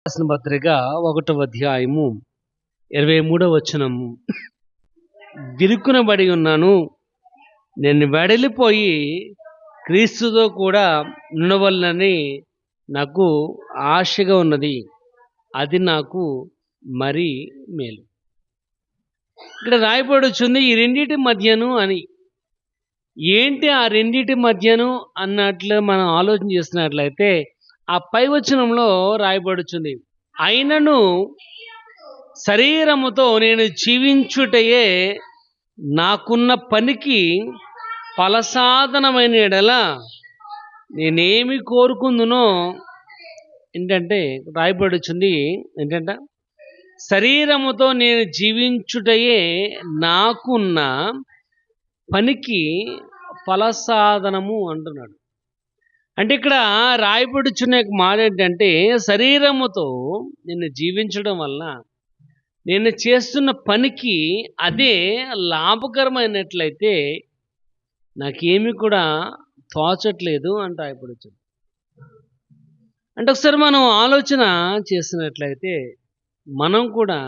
రాసిన పత్రిక 1వ అధ్యాయము 23వ వచనము. గిరుకునబడి ఉన్నాను, నేను వెడలిపోయి క్రీస్తుతో కూడా ఉండవలనని నాకు ఆశగా ఉన్నది, అది నాకు మరీ మేలు. ఇక్కడ రాయబడుచుంది ఈ రెండిటి మధ్యను అని. ఏంటి ఆ రెండిటి మధ్యను అన్నట్లు మనం ఆలోచన చేసినట్లయితే ఆ పై వచనంలో రాయబడుచుంది, అయినను శరీరముతో నేను జీవించుటయే నాకున్న పనికి ఫలసాధనమైన ఎడల నేనేమి కోరుకుందునో. ఏంటంటే రాయబడుచుంది ఏంటంటే, శరీరముతో నేను జీవించుటయే నాకున్న పనికి ఫలసాధనము అంటున్నాడు. అంటే ఇక్కడ రాయబడుచున్న మాట ఏంటంటే, శరీరముతో నేను జీవించడం వల్ల నేను చేస్తున్న పనికి అదే లాభకరమైనట్లయితే నాకేమి కూడా తోచట్లేదు అని రాయబడుచుంది. అంటే ఒకసారి మనం ఆలోచన చేసినట్లయితే మనం కూడా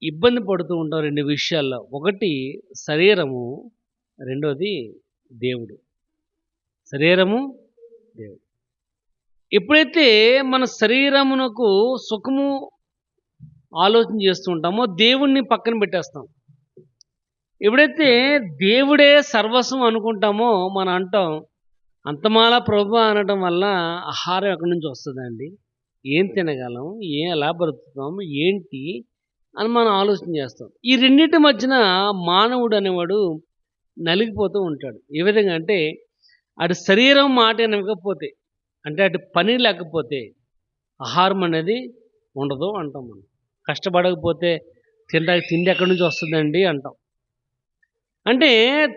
ఇబ్బంది పడుతూ ఉంటాం రెండు విషయాల్లో. ఒకటి శరీరము, రెండోది దేవుడు. శరీరము, దేవుడు. ఎప్పుడైతే మన శరీరమునకు సుఖము ఆలోచన చేస్తూ ఉంటామో దేవుణ్ణి పక్కన పెట్టేస్తాం. ఎప్పుడైతే దేవుడే సర్వస్వం అనుకుంటామో మనం అంటాం, అంతమాల ప్రభు అనడం వల్ల ఆహారం ఎక్కడి నుంచి వస్తుందండి, ఏం తినగలం, ఎలా బ్రతుకుతాం, ఏంటి అని మనం ఆలోచన చేస్తాం. ఈ రెండింటి మధ్యన మానవుడు అనేవాడు నలిగిపోతూ ఉంటాడు. ఏ విధంగా అంటే, అటు శరీరం మాట వినకపోతే, అంటే అటు పని లేకపోతే ఆహారం అనేది ఉండదు అంటాం. మనం కష్టపడకపోతే తినడానికి తిండి ఎక్కడి నుంచి వస్తుందండి అంటాం. అంటే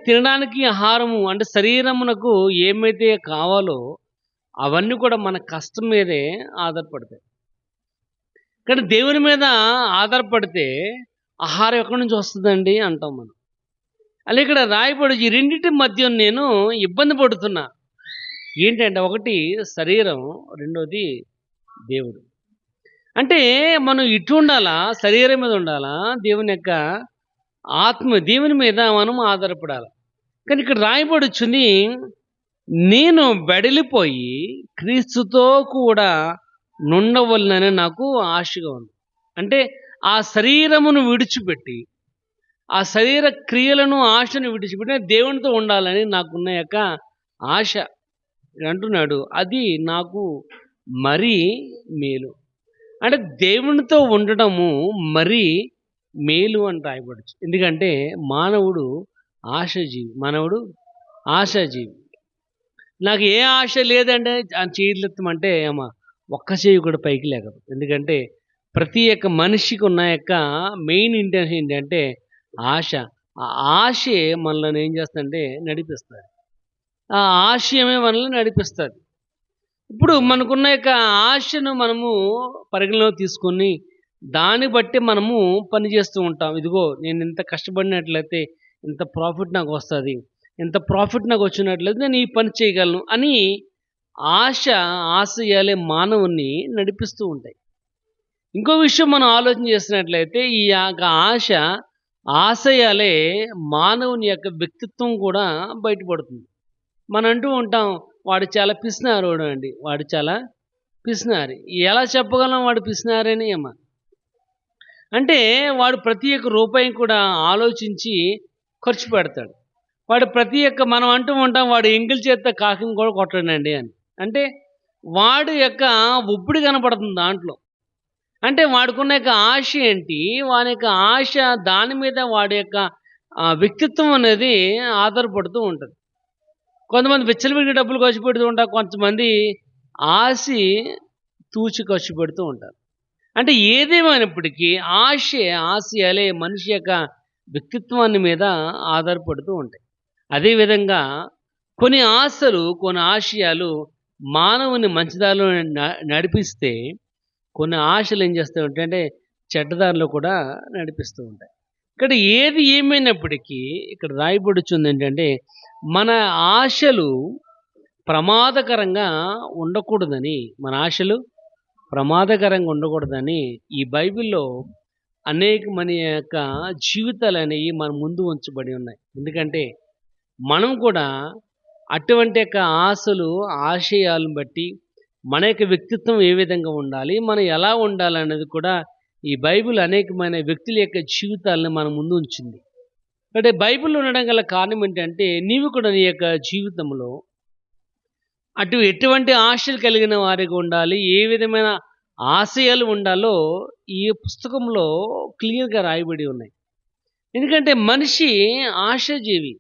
తినడానికి ఆహారము అంటే శరీరమునకు ఏమైతే కావాలో అవన్నీ కూడా మన కష్టం మీదే ఆధారపడతాయి. కానీ దేవుని మీద ఆధారపడితే ఆహారం ఎక్కడి నుంచి వస్తుందండి అంటాం మనం. అలా ఇక్కడ రాయబడి ఈ రెండింటి మధ్య నేను ఇబ్బంది పడుతున్నా. ఏంటంటే ఒకటి శరీరం, రెండోది దేవుడు. అంటే మనం ఇటు ఉండాలా, శరీరం మీద ఉండాలా, దేవుని యొక్క ఆత్మ దేవుని మీద మనం ఆధారపడాలి. కానీ ఇక్కడ రాయబడుచుంది, నేను వెడలిపోయి క్రీస్తుతో కూడా నుండవలనని నాకు ఆశగా ఉంది. అంటే ఆ శరీరమును విడిచిపెట్టి, ఆ శరీర క్రియలను ఆశను విడిచిపెట్టి దేవునితో ఉండాలని నాకున్న యొక్క ఆశ అంటున్నాడు. అది నాకు మరీ మేలు. అంటే దేవునితో ఉండటము మరీ మేలు అని రాయబడచ్చు. ఎందుకంటే మానవుడు ఆశాజీవి. మానవుడు ఆశాజీవి. నాకు ఏ ఆశ లేదంటే చేయలేమంటే ఏమో ఒక్క చేయి కూడా పైకి లేకదు. ఎందుకంటే ప్రతి ఒక్క మనిషికి ఉన్న యొక్క మెయిన్ ఇంటెన్షన్ ఏంటంటే ఆశ. ఆ ఆశే మనల్ని ఏం చేస్తుందంటే నడిపిస్తుంది. ఆ ఆశయమే మనల్ని నడిపిస్తుంది. ఇప్పుడు మనకున్న యొక్క ఆశను మనము పరిగణలో తీసుకొని దాన్ని బట్టి మనము పని చేస్తూ ఉంటాం. ఇదిగో నేను ఇంత కష్టపడినట్లయితే ఇంత ప్రాఫిట్ నాకు వస్తుంది, ఇంత ప్రాఫిట్ నాకు వచ్చినట్లయితే నేను ఈ పని చేయగలను అని ఆశయాలే మానవుని నడిపిస్తూ ఉంటాయి. ఇంకో విషయం మనం ఆలోచన చేసినట్లయితే ఈ యొక్క ఆశయాలే మానవుని యొక్క వ్యక్తిత్వం కూడా బయటపడుతుంది. మనం అంటూ ఉంటాం, వాడు చాలా పిసినారోడు అండి, వాడు చాలా పిసినారి. ఎలా చెప్పగలం వాడు పిసినారని? ఏమో అంటే వాడు ప్రతి ఒక్క రూపాయి కూడా ఆలోచించి ఖర్చు పెడతాడు. వాడు ప్రతి ఒక్క మనం అంటూ ఉంటాం, వాడు ఎంగిల్ చేత కాకిని కూడా కొట్టడండి అని. అంటే వాడి యొక్క ఒప్పుడు కనపడుతుంది దాంట్లో. అంటే వాడుకున్న యొక్క ఆశ ఏంటి, వాని యొక్క ఆశ దాని మీద వాడి యొక్క వ్యక్తిత్వం అనేది ఆధారపడుతూ ఉంటుంది. కొంతమంది విచ్చలవిడిగా డబ్బులు ఖర్చు పెడుతూ ఉంటారు, కొంతమంది ఆశి తూచి ఖర్చు పెడుతూ ఉంటారు. అంటే ఏదేమైనప్పటికీ ఆశయాలే మనిషి యొక్క వ్యక్తిత్వాన్ని మీద ఆధారపడుతూ ఉంటాయి. అదేవిధంగా కొన్ని ఆశలు, కొన్ని ఆశయాలు మానవుని మంచిదారిలో నడిపిస్తే, కొన్ని ఆశలు ఏం చేస్తాయి అంటే చెడ్డదారిలో కూడా నడిపిస్తూ ఉంటాయి. ఇక్కడ ఏది ఏమైనప్పటికీ ఇక్కడ రాయబడుచుంది ఏంటంటే, మన ఆశలు ప్రమాదకరంగా ఉండకూడదని, మన ఆశలు ప్రమాదకరంగా ఉండకూడదని ఈ బైబిల్‌లో అనేక మన యొక్క జీవితాలనేవి మన ముందు ఉంచబడి ఉన్నాయి. ఎందుకంటే మనం కూడా అటువంటి యొక్క ఆశలు, ఆశయాలను బట్టి మన యొక్క వ్యక్తిత్వం ఏ విధంగా ఉండాలి, మనం ఎలా ఉండాలనేది కూడా ఈ బైబిల్ అనేకమైన వ్యక్తుల యొక్క జీవితాలను మన ముందు ఉంచింది. అంటే బైబిల్ ఉండడం గల కారణం ఏంటంటే నీవు కూడా నీ యొక్క జీవితంలో ఎటువంటి ఆశలు కలిగిన వారిగా ఉండాలి, ఏ విధమైన ఆశయాలు ఉండాలో ఈ పుస్తకంలో క్లియర్‌గా రాయబడి ఉన్నాయి. ఎందుకంటే మనిషి ఆశాజీవి.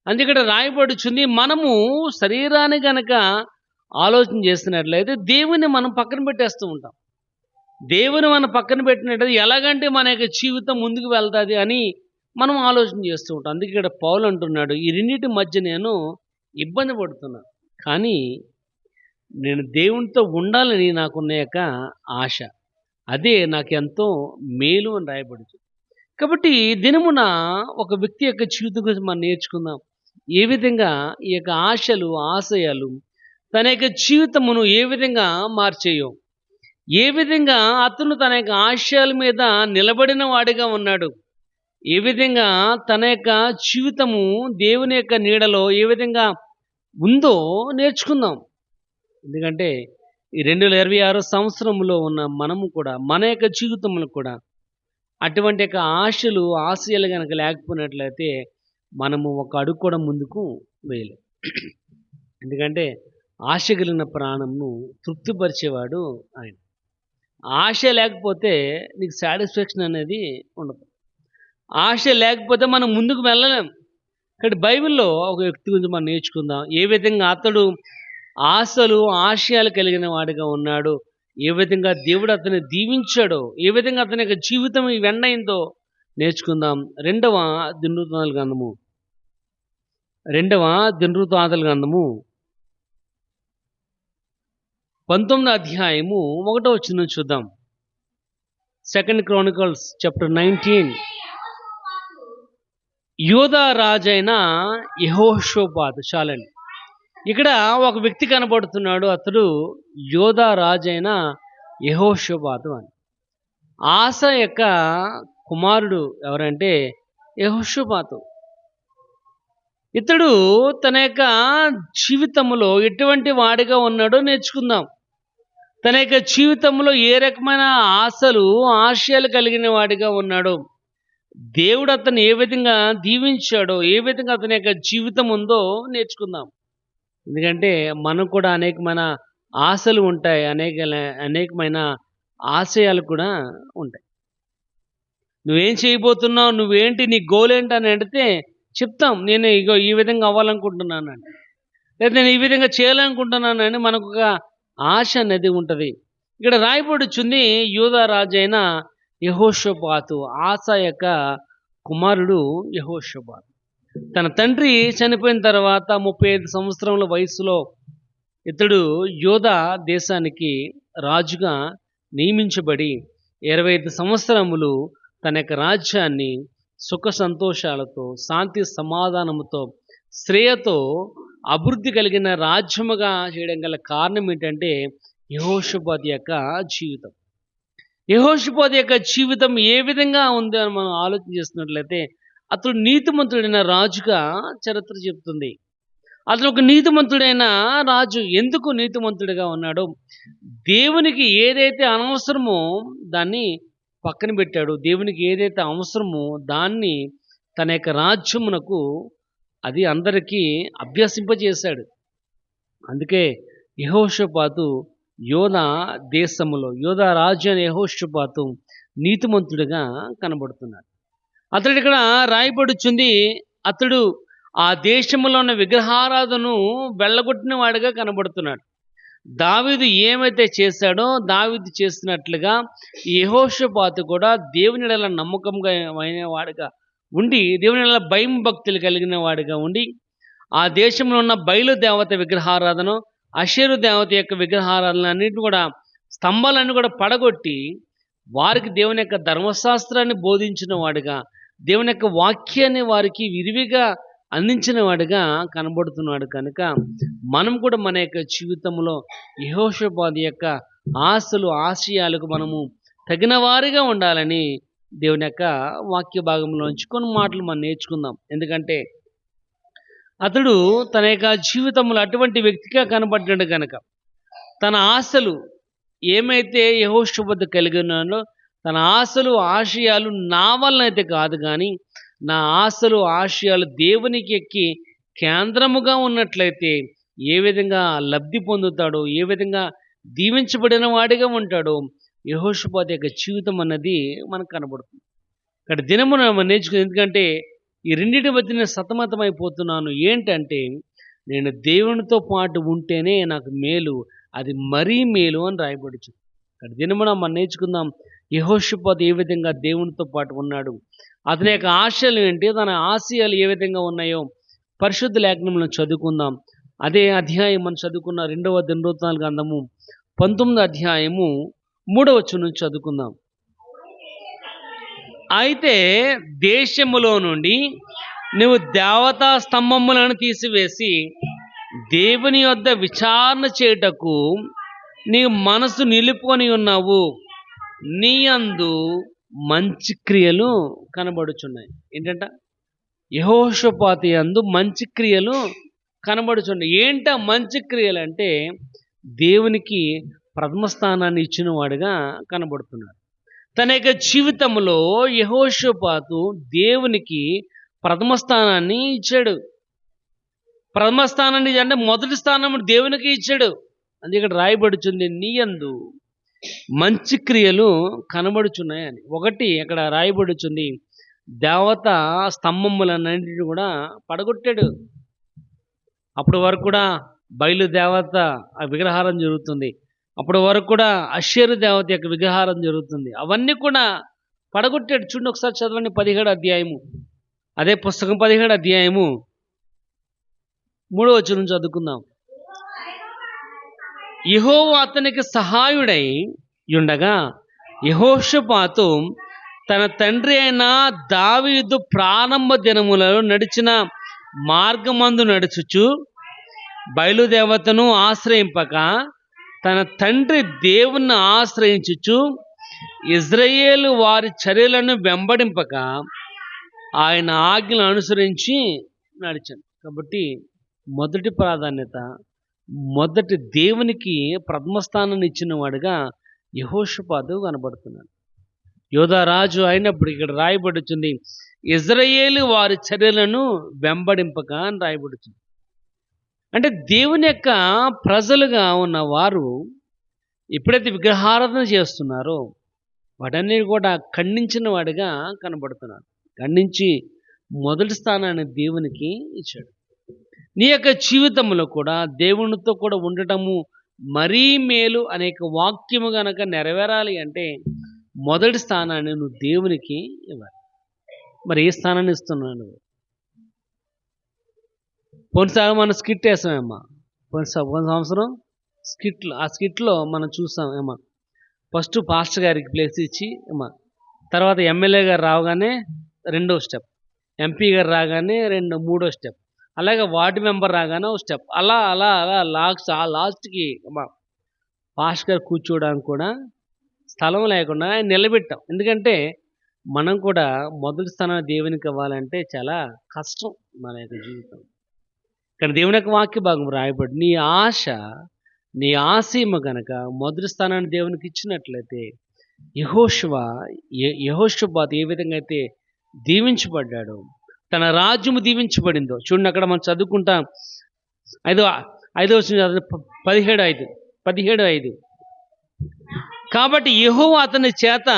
అందుకట రాయబడుచుంది. మనము శరీరాన్ని గనక ఆలోచన చేస్తున్నట్లయితే దేవుని మనం పక్కన పెట్టేస్తూ ఉంటాం. దేవుని మనం పక్కన పెట్టినట్లయితే ఎలాగంటే మన యొక్క జీవితం ముందుకు వెళ్తాది అని మనం ఆలోచన చేస్తూ ఉంటాం. అందుకే ఇక్కడ పౌలు అంటున్నాడు, ఈ రెండిటి మధ్య నేను ఇబ్బంది పడుతున్నాను. కానీ నేను దేవునితో ఉండాలని నాకున్న యొక్క ఆశ. అదే నాకెంతో మేలు అని రాయబడుతుంది. కాబట్టి దినమున ఒక వ్యక్తి యొక్క జీవితం గురించి మనం నేర్చుకుందాం. ఏ విధంగా ఈ యొక్క ఆశలు, ఆశయాలు తన యొక్క జీవితమును ఏ విధంగా మార్చేయో, ఏ విధంగా అతను తన యొక్క ఆశయాల మీద నిలబడిన వాడిగా ఉన్నాడు, ఏ విధంగా తన యొక్క జీవితము దేవుని యొక్క నీడలో ఏ విధంగా ఉందో నేర్చుకుందాం. ఎందుకంటే ఈ 2026 సంవత్సరంలో ఉన్న మనము కూడా మన యొక్క జీవితంలో కూడా అటువంటి యొక్క ఆశలు, ఆశయాలు గనక లేకపోయినట్లయితే మనము ఒక అడుగు కూడా ముందుకు వేయలేం. ఎందుకంటే ఆశ కలిగిన ప్రాణంను తృప్తిపరిచేవాడు ఆయన. ఆశ లేకపోతే నీకు సాటిస్ఫాక్షన్ అనేది ఉండదు. ఆశ లేకపోతే మనం ముందుకు వెళ్ళలేం. కాబట్టి బైబిల్‌లో ఒక వ్యక్తి గురించి మనం నేర్చుకుందాం. ఏ విధంగా అతడు ఆశలు, ఆశయాలు కలిగిన వాడిగా ఉన్నాడు, ఏ విధంగా దేవుడు అతన్ని దీవించాడో, ఏ విధంగా అతని యొక్క జీవితం ఈ వెండయిందో నేర్చుకుందాం. రెండవ దినవృత్తాంతాల గ్రంథము 19వ అధ్యాయము 1వ వచనం చూద్దాం. 2 Chronicles chapter 19. యూదా రాజైన యెహోషాపాతు. చాలండి. ఇక్కడ ఒక వ్యక్తి కనబడుతున్నాడు. అతడు యూదా రాజైన యెహోషాపాతు అని. ఆస యొక్క కుమారుడు ఎవరంటే యెహోషాపాతు. ఇతడు తన యొక్క జీవితంలో ఎటువంటి వాడిగా ఉన్నాడో నేర్చుకుందాం. తన యొక్క జీవితంలో ఏ రకమైన ఆశలు, ఆశయాలు కలిగిన వాడిగా ఉన్నాడో, దేవుడు అతన్ని ఏ విధంగా దీవించాడో, ఏ విధంగా అతని యొక్క జీవితం ఉందో నేర్చుకుందాం. ఎందుకంటే మనకు కూడా అనేకమైన ఆశలు ఉంటాయి, అనేకమైన ఆశయాలు కూడా ఉంటాయి. నువ్వేం చేయబోతున్నావు, నువ్వేంటి, నీ గోల్ ఏంటి అని అడిగితే చెప్తాం, నేను ఇగో ఈ విధంగా అవ్వాలనుకుంటున్నానండి, లేదా నేను ఈ విధంగా చేయాలనుకుంటున్నానని మనకు ఒక ఆశ అనేది ఉంటుంది. ఇక్కడ రాయబడుచుంది యూదా రాజైన యెహోషాపాతు. ఆస యొక్క కుమారుడు యెహోషాపాతు. తన తండ్రి చనిపోయిన తర్వాత 35 సంవత్సరముల వయసులో ఇతడు యూదా దేశానికి రాజుగా నియమించబడి 25 సంవత్సరములు తన యొక్క రాజ్యాన్ని సుఖ సంతోషాలతో, శాంతి సమాధానముతో, శ్రేయతో అభివృద్ధి కలిగిన రాజ్యముగా చేయడం గల కారణం ఏంటంటే యెహోషాపాతు యొక్క జీవితం. యెహోషాపాతు యొక్క జీవితం ఏ విధంగా ఉంది అని మనం ఆలోచన చేస్తున్నట్లయితే అతడు నీతిమంతుడైన రాజుగా చరిత్ర చెప్తుంది. అతను ఒక నీతిమంతుడైన రాజు. ఎందుకు నీతిమంతుడిగా ఉన్నాడు? దేవునికి ఏదైతే అనవసరమో దాన్ని పక్కన పెట్టాడు. దేవునికి ఏదైతే అవసరమో దాన్ని తన యొక్క రాజ్యమునకు అది అందరికీ అభ్యసింపజేశాడు. అందుకే యెహోషాపాతు యూదా దేశములో, యూదా రాజు అనే యెహోషాపాతు నీతిమంతుడిగా కనబడుతున్నాడు. అతడు ఇక్కడ రాయబడుచుంది, అతడు ఆ దేశంలో ఉన్న విగ్రహారాధనను వెళ్ళగొట్టిన వాడిగా కనబడుతున్నాడు. దావీదు ఏమైతే చేశాడో దావీదు చేసినట్లుగా యెహోషాపాతు కూడా దేవుని యెడల నమ్మకంగా అయిన వాడిగా ఉండి, దేవుని యెడల భయం భక్తులు కలిగిన వాడిగా ఉండి, ఆ దేశంలో ఉన్న బయలు దేవత విగ్రహారాధన, అషేరు దేవత యొక్క విగ్రహారాధన అన్నింటిని కూడా, స్తంభాలన్నీ కూడా పడగొట్టి వారికి దేవుని యొక్క ధర్మశాస్త్రాన్ని బోధించిన వాడిగా, దేవుని యొక్క వాక్యాన్ని వారికి విరివిగా అందించిన వాడిగా కనబడుతున్నాడు. కనుక మనం కూడా మన యొక్క జీవితంలో యెహోషాపాతు యొక్క ఆశలు ఆశయాలకు మనము తగిన వారిగా ఉండాలని దేవుని యొక్క వాక్య భాగంలోంచి కొన్ని మాటలు మనం నేర్చుకుందాం. ఎందుకంటే అతడు తన యొక్క జీవితంలో అటువంటి వ్యక్తిగా కనబడ్డాడు కనుక తన ఆశలు ఏమైతే యెహోషువద్దు కలిగి ఉన్నాడో తన ఆశలు ఆశయాలు నా వలన అయితే కాదు, కానీ నా ఆశలు ఆశయాలు దేవునికి ఎక్కి కేంద్రముగా ఉన్నట్లయితే ఏ విధంగా లబ్ధి పొందుతాడో, ఏ విధంగా దీవించబడిన వాడిగా ఉంటాడో యెహోషువద్దు యొక్క జీవితం అన్నది మనకు కనబడుతుంది. ఇక్కడ దినమున మనం నేర్చుకుని, ఎందుకంటే ఈ రెండింటి మధ్య నేను సతమతమైపోతున్నాను. ఏంటంటే నేను దేవునితో పాటు ఉంటేనే నాకు మేలు, అది మరీ మేలు అని రాయబడుచు. ఇక్కడ దినమున మనం నేర్చుకుందాం యెహోషువద్దు ఏ విధంగా దేవునితో పాటు ఉన్నాడు, అతని యొక్క ఆశలు ఏంటి, తన ఆశయాలు ఏ విధంగా ఉన్నాయో పరిశుద్ధ లేఖనంలో చదువుకుందాం. అదే అధ్యాయం మనం చదువుకున్న 2వ దినవృత్తాంతాల గ్రంథము 19వ అధ్యాయము 3వ వచనం నుంచి చదువుకుందాం. అయితే దేశములో నుండి నువ్వు దేవతా స్తంభములను తీసివేసి దేవుని యొద్ద విచారణ చేయుటకు నీ మనసు నిలుపుకొని ఉన్నావు. నీ యందు మంచి క్రియలు కనబడుచున్నాయి. ఏంటంట? యెహోషాపాతు యందు మంచి క్రియలు కనబడుచున్నాయి. ఏంట మంచి క్రియలు అంటే దేవునికి ప్రథమ స్థానాన్ని ఇచ్చిన వాడుగా కనబడుతున్నాడు. తన యొక్క జీవితంలో యెహోషాపాతు దేవునికి ప్రథమ స్థానాన్ని ఇచ్చాడు. ప్రథమ స్థానాన్ని అంటే మొదటి స్థానం దేవునికి ఇచ్చాడు. అది ఇక్కడ రాయబడుచుంది, నీ యందు మంచి క్రియలు కనబడుచున్నాయని. ఒకటి అక్కడ రాయబడుచుంది, దేవత స్తంభములన్నింటినీ కూడా పడగొట్టాడు. అప్పటి వరకు కూడా బయలు దేవత ఆ విగ్రహారం జరుగుతుంది. అప్పటి వరకు కూడా అషేరు దేవత యొక్క విగ్రహారం జరుగుతుంది. అవన్నీ కూడా పడగొట్టాడు. చూడండి ఒకసారి చదవండి 17వ అధ్యాయము. అదే పుస్తకం 17వ అధ్యాయము 3వ వచనం చదువుకుందాం. యెహోవా అతనికి సహాయుడై ఉండగా యెహోషాపాతు తన తండ్రి అయిన దావీదు ప్రారంభ దినములలో నడిచిన మార్గమందు నడుచుచు బయలుదేవతను ఆశ్రయింపక తన తండ్రి దేవుణ్ణి ఆశ్రయించుచు ఇజ్రాయేలు వారి చర్యలను వెంబడింపక ఆయన ఆజ్ఞలను అనుసరించి నడిచాను. కాబట్టి మొదటి ప్రాధాన్యత, మొదటి దేవునికి ప్రథమ స్థానాన్ని ఇచ్చిన వాడుగా యెహోషాపాతు కనబడుతున్నాడు. యోధా రాజు అయినప్పుడు ఇక్కడ రాయబడుతుంది, ఇజ్రాయేలు వారి చర్యలను వెంబడింపక అని రాయబడుతుంది. అంటే దేవుని యొక్క ప్రజలుగా ఉన్న వారు ఎప్పుడైతే విగ్రహారాధన చేస్తున్నారో వాటన్ని కూడా ఖండించిన వాడిగా కనబడుతున్నాడు. ఖండించి మొదటి స్థానాన్ని దేవునికి ఇచ్చాడు. నీ యొక్క జీవితంలో కూడా దేవునితో కూడా ఉండటము మరీ మేలు అనేక వాక్యము గనక నెరవేరాలి అంటే మొదటి స్థానాన్ని నువ్వు దేవునికి ఇవ్వాలి. మరి ఏ స్థానాన్ని ఇస్తున్నావు నువ్వు? పోయినసారి మనం స్కిట్ వేసామేమ్మా. పోయిన సంవత్సరం స్కిట్లు, ఆ స్కిట్లో మనం చూసాం ఏమా, ఫస్ట్ పాస్టర్ గారికి ప్లేస్ ఇచ్చి ఏమా, తర్వాత ఎమ్మెల్యే గారు రాగానే 2వ స్టెప్, ఎంపీ గారు రాగానే 3వ స్టెప్, అలాగే వార్డు మెంబర్ రాగానే ఒక స్టెప్, అలా అలా అలా లాస్ట్కి పాస్టర్ గారు కూర్చోవడానికి కూడా స్థలం లేకుండా ఆయన నిలబెట్టాం. ఎందుకంటే మనం కూడా మొదటి స్థానం దేవునికి ఇవ్వాలంటే చాలా కష్టం మన యొక్క జీవితం. కానీ దేవుని యొక్క వాక్య భాగం రాయబడి, నీ ఆశ నీ ఆశీమ గనక మొదటి స్థానాన్ని దేవునికి ఇచ్చినట్లయితే యెహోషాపాతు ఏ విధంగా అయితే దీవించబడ్డాడో, తన రాజ్యము దీవించబడిందో చూడండి. అక్కడ మనం చదువుకుంటాం 5వ 17:5. కాబట్టి యెహోవా అతని చేత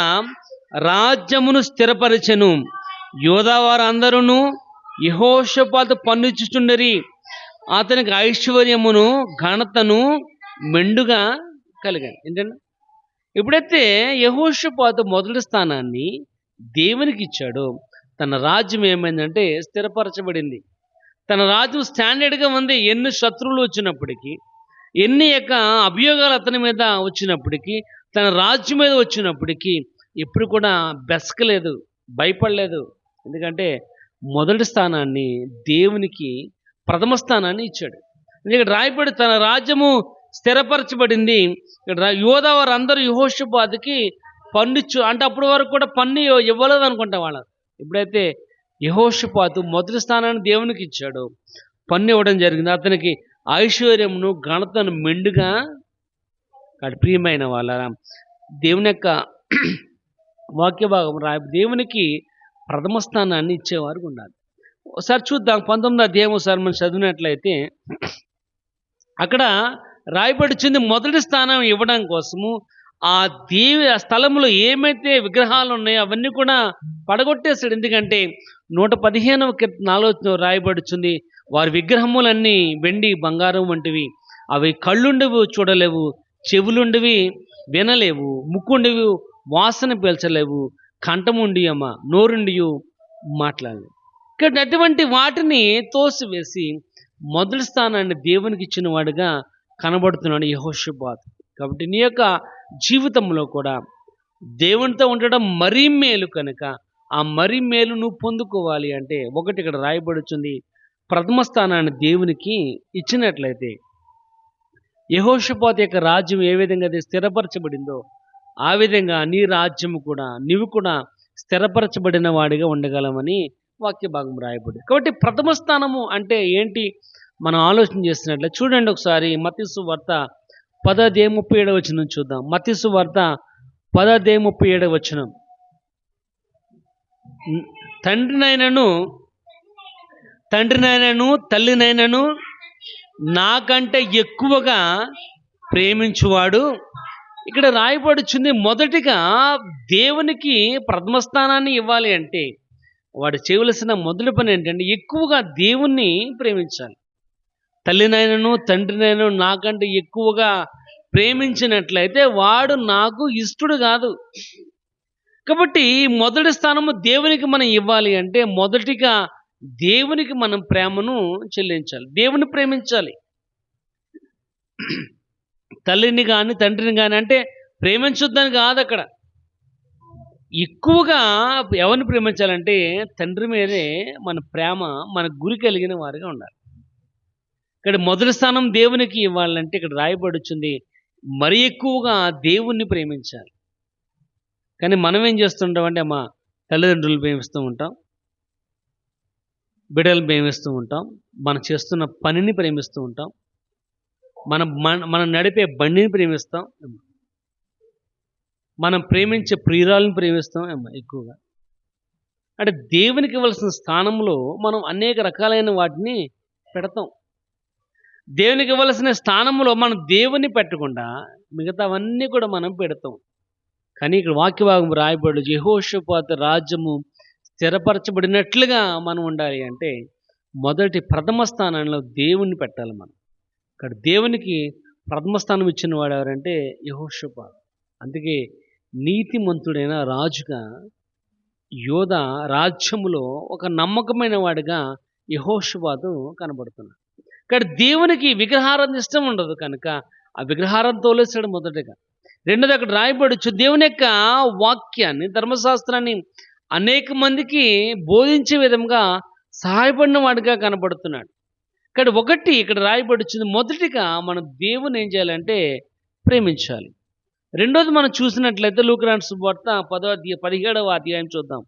రాజ్యమును స్థిరపరచెను. యోధా వారందరూ యెహోషాపాతు పన్నుచుచుండరి. అతనికి ఐశ్వర్యమును ఘనతను మెండుగా కలిగాను. ఏంటంటే ఎప్పుడైతే యెహోషాపాతు మొదటి స్థానాన్ని దేవునికి ఇచ్చాడో తన రాజ్యం ఏమైందంటే స్థిరపరచబడింది. తన రాజ్యం స్టాండర్డ్గా ఉంది. ఎన్ని శత్రువులు వచ్చినప్పటికీ, ఎన్ని యొక్క అభియోగాలు అతని మీద వచ్చినప్పటికీ, తన రాజ్యం మీద వచ్చినప్పటికీ ఎప్పుడు కూడా బెసకలేదు, భయపడలేదు. ఎందుకంటే మొదటి స్థానాన్ని దేవునికి ప్రథమ స్థానాన్ని ఇచ్చాడు. ఇక్కడ రాయబడి తన రాజ్యము స్థిరపరచబడింది. ఇక్కడ యోధా వారందరూ యెహోషాపాతుకి పన్నిచ్చు అంటే అప్పటి వరకు కూడా పన్ను ఇవ్వలేదు అనుకుంటా వాళ్ళు. ఎప్పుడైతే యెహోషాపాతు మొదటి స్థానాన్ని దేవునికి ఇచ్చాడో పన్ను ఇవ్వడం జరిగింది. అతనికి ఐశ్వర్యమును ఘనతను మెండుగా ప్రియమైన వాళ్ళ దేవుని యొక్క వాక్య భాగం దేవునికి ప్రథమ స్థానాన్ని ఇచ్చేవారు ఉండాలి. ఒకసారి చూద్దాం 19వ అధ్యాయం ఒకసారి మనం చదివినట్లయితే అక్కడ రాయబడిచింది మొదటి స్థానం ఇవ్వడం కోసము ఆ స్థలంలో ఏమైతే విగ్రహాలు ఉన్నాయో అవన్నీ కూడా పడగొట్టేశాడు. ఎందుకంటే 115వ కీర్తన 4వ రాయబడుచుంది, వారి విగ్రహములన్నీ వెండి బంగారం వంటివి, అవి కళ్ళుండవి చూడలేవు, చెవులుండవి వినలేవు, ముక్కుండివి వాసన పీల్చలేవు, కంఠముండి నోరుండి మాట్లాడలేవు. ఇక్కడ అటువంటి వాటిని తోసివేసి మొదటి స్థానాన్ని దేవునికి ఇచ్చిన వాడుగా కనబడుతున్నాడు యెహోషాపాతు. కాబట్టి నీ యొక్క జీవితంలో కూడా దేవునితో ఉండడం మరీ మేలు కనుక ఆ మరీ మేలు నువ్వు పొందుకోవాలి అంటే ఒకటి ఇక్కడ రాయబడుచుంది, ప్రథమ స్థానాన్ని దేవునికి ఇచ్చినట్లయితే యెహోషాపాతు యొక్క రాజ్యం ఏ విధంగా అయితే స్థిరపరచబడిందో ఆ విధంగా నీ రాజ్యము కూడా నీవు కూడా స్థిరపరచబడిన వాడిగా ఉండగలమని వాక్య భాగం రాయబడింది. కాబట్టి ప్రథమ స్థానము అంటే ఏంటి మనం ఆలోచన చేస్తున్నట్లే చూడండి. ఒకసారి మత్తయి సువార్త 10:37 చూద్దాం. మత్తయి సువార్త 10:37 తండ్రినైనను తల్లినైనను నాకంటే ఎక్కువగా ప్రేమించువాడు. ఇక్కడ రాయబడుచుంది మొదటిగా దేవునికి ప్రథమ స్థానాన్ని ఇవ్వాలి అంటే వాడు చేయవలసిన మొదటి పని ఏంటంటే ఎక్కువగా దేవుణ్ణి ప్రేమించాలి. తల్లినైనను తండ్రినైనను నాకంటే ఎక్కువగా ప్రేమించినట్లయితే వాడు నాకు ఇష్టడు కాదు. కాబట్టి మొదటి స్థానము దేవునికి మనం ఇవ్వాలి అంటే మొదటిగా దేవునికి మనం ప్రేమను చెల్లించాలి, దేవుని ప్రేమించాలి. తల్లిని కానీ తండ్రిని కానీ అంటే ప్రేమించొద్దని కాదు, అక్కడ ఎక్కువగా ఎవరిని ప్రేమించాలంటే తండ్రి మీదే మన ప్రేమ మన గురి కలిగిన వారిగా ఉండాలి. ఇక్కడ మొదటి స్థానం దేవునికి ఇవ్వాలంటే ఇక్కడ రాయబడుచుంది మరి ఎక్కువగా దేవుణ్ణి ప్రేమించాలి. కానీ మనం ఏం చేస్తుంటాం అంటే మా తల్లిదండ్రులు ప్రేమిస్తూ ఉంటాం, బిడ్డలు ప్రేమిస్తూ ఉంటాం, మనం చేస్తున్న పనిని ప్రేమిస్తూ ఉంటాం, మనం నడిపే బండిని ప్రేమిస్తాం, మనం ప్రేమించే ప్రియురాలను ప్రేమిస్తాం ఎక్కువగా. అంటే దేవునికి ఇవ్వాల్సిన స్థానంలో మనం అనేక రకాలైన వాటిని పెడతాం. దేవునికి ఇవ్వాల్సిన స్థానంలో మనం దేవుని పెట్టకుండా మిగతావన్నీ కూడా మనం పెడతాం. కానీ ఇక్కడ వాక్యభాగం రాయబడు యెహోషాపాతు రాజ్యము స్థిరపరచబడినట్లుగా మనం ఉండాలి అంటే మొదటి ప్రథమ స్థానంలో దేవుణ్ణి పెట్టాలి మనం. ఇక్కడ దేవునికి ప్రథమ స్థానం ఇచ్చిన వాడు ఎవరంటే యెహోషాపాతు. అందుకే నీతిమంతుడైన రాజుగా యోధా రాజ్యములో ఒక నమ్మకమైన వాడిగా యెహోషాపాతు కనబడుతున్నాడు. ఇక్కడ దేవునికి విగ్రహారాధన ఇష్టం ఉండదు కనుక ఆ విగ్రహారాధన తోలేసాడు మొదటగా. రెండోది అక్కడ రాయబడచ్చు దేవుని యొక్క వాక్యాన్ని ధర్మశాస్త్రాన్ని అనేక మందికి బోధించే విధంగా సహాయపడిన వాడిగా కనబడుతున్నాడు. ఇక్కడ రాయబడుచుంది మొదటిగా మనం దేవుని ఏం చేయాలంటే ప్రేమించాలి. రెండోది మనం చూసినట్లయితే లూకాసు సువార్త 17వ అధ్యాయం చూద్దాం.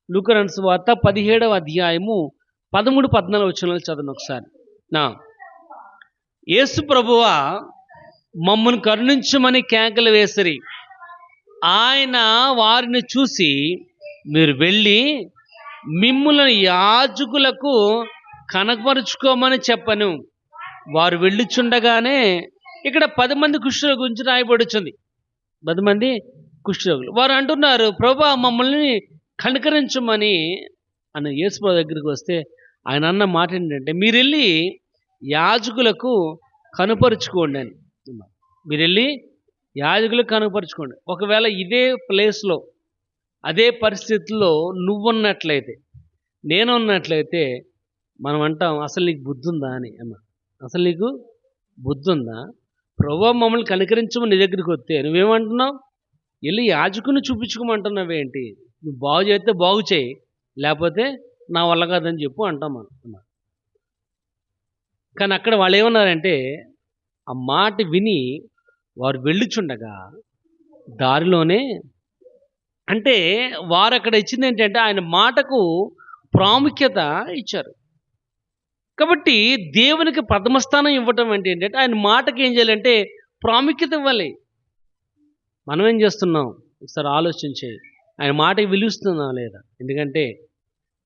లూకాసు సువార్త 17వ అధ్యాయము 13-14 చదవండి ఒకసారి. యేసు ప్రభువా మమ్మల్ని కరుణించమని కేకలు వేసిరి. ఆయన వారిని చూసి మీరు వెళ్ళి మిమ్ములను యాజకులకు కనపరుచుకోమని చెప్పను. వారు వెళ్ళిచుండగానే ఇక్కడ 10 మంది కుష్ఠరోగుల గురించి రాయబడుచుంది. 10 మంది కుష్ఠరోగులు వారు అంటున్నారు, ప్రభువా మమ్మల్ని కనికరించమని అన్న యేసు ప్రభు దగ్గరికి వస్తే ఆయన అన్న మాట ఏంటంటే మీరు వెళ్ళి యాజకులకు కనుపరుచుకోండి అని. మీరు వెళ్ళి యాజకులకు కనుపరుచుకోండి. ఒకవేళ ఇదే ప్లేస్లో అదే పరిస్థితుల్లో నువ్వున్నట్లయితే నేను ఉన్నట్లయితే మనం అంటాం అసలు నీకు బుద్ధి ఉందా అని. అసలు నీకు బుద్ధి ఉందా? ప్రభువా మమ్మల్ని కనికరించమని నీ దగ్గరికి వస్తే నువ్వేమంటున్నావు? వెళ్ళి యాజకుని చూపించుకోమంటున్నావేంటి? నువ్వు బాగు చేస్తే బాగు చేయి, లేకపోతే నా వల్ల కాదని చెప్పు అంటాం మనం. కానీ అక్కడ వాళ్ళు ఏమన్నారంటే ఆ మాట విని వారు వెళ్ళుచుండగా దారిలోనే, అంటే వారు అక్కడ ఇచ్చింది ఏంటంటే ఆయన మాటకు ప్రాముఖ్యత ఇచ్చారు. కాబట్టి దేవునికి ప్రథమ స్థానం ఇవ్వటం అంటే ఏంటంటే ఆయన మాటకి ఏం చేయాలంటే ప్రాముఖ్యత ఇవ్వాలి. మనం ఏం చేస్తున్నాం ఒకసారి ఆలోచించి, ఆయన మాటకి విలుస్తున్నాం లేదా? ఎందుకంటే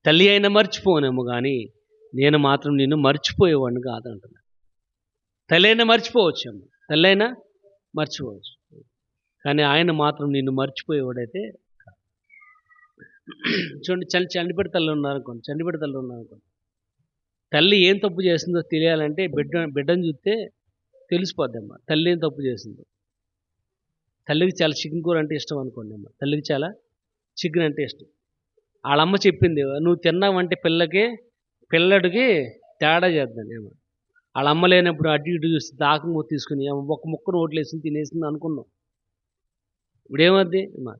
తల్లి అయినా మర్చిపోనేమో కానీ నేను మాత్రం నిన్ను మర్చిపోయేవాడిని కాదంటున్నా. తల్లి అయినా మర్చిపోవచ్చేమో, తల్లి అయినా మర్చిపోవచ్చు, కానీ ఆయన మాత్రం నిన్ను మర్చిపోయేవాడైతే కాదు. చూడండి, చండిపెడి తల్లి ఉన్నారనుకోండి, చండిపెడి తల్లి ఉన్నారనుకోండి, తల్లి ఏం తప్పు చేసిందో తెలియాలంటే బిడ్డను చూస్తే తెలిసిపోద్దమ్మా తల్లి ఏం తప్పు చేసిందో. తల్లికి చాలా చికెన్ కూర అంటే ఇష్టం అనుకోండి అమ్మ, తల్లికి చాలా చికెన్ అంటే ఇష్టం. వాళ్ళమ్మ చెప్పింది, నువ్వు తిన్నావంటే పిల్లడికి తేడా చేద్దాం ఏమో. వాళ్ళ అమ్మ లేనప్పుడు అటు ఇటు చూసి దాకము తీసుకుని ఒక ముక్క నోట్లు వేసి తినేసింది అనుకున్నాం. ఇప్పుడేమవుద్ది అమ్మా,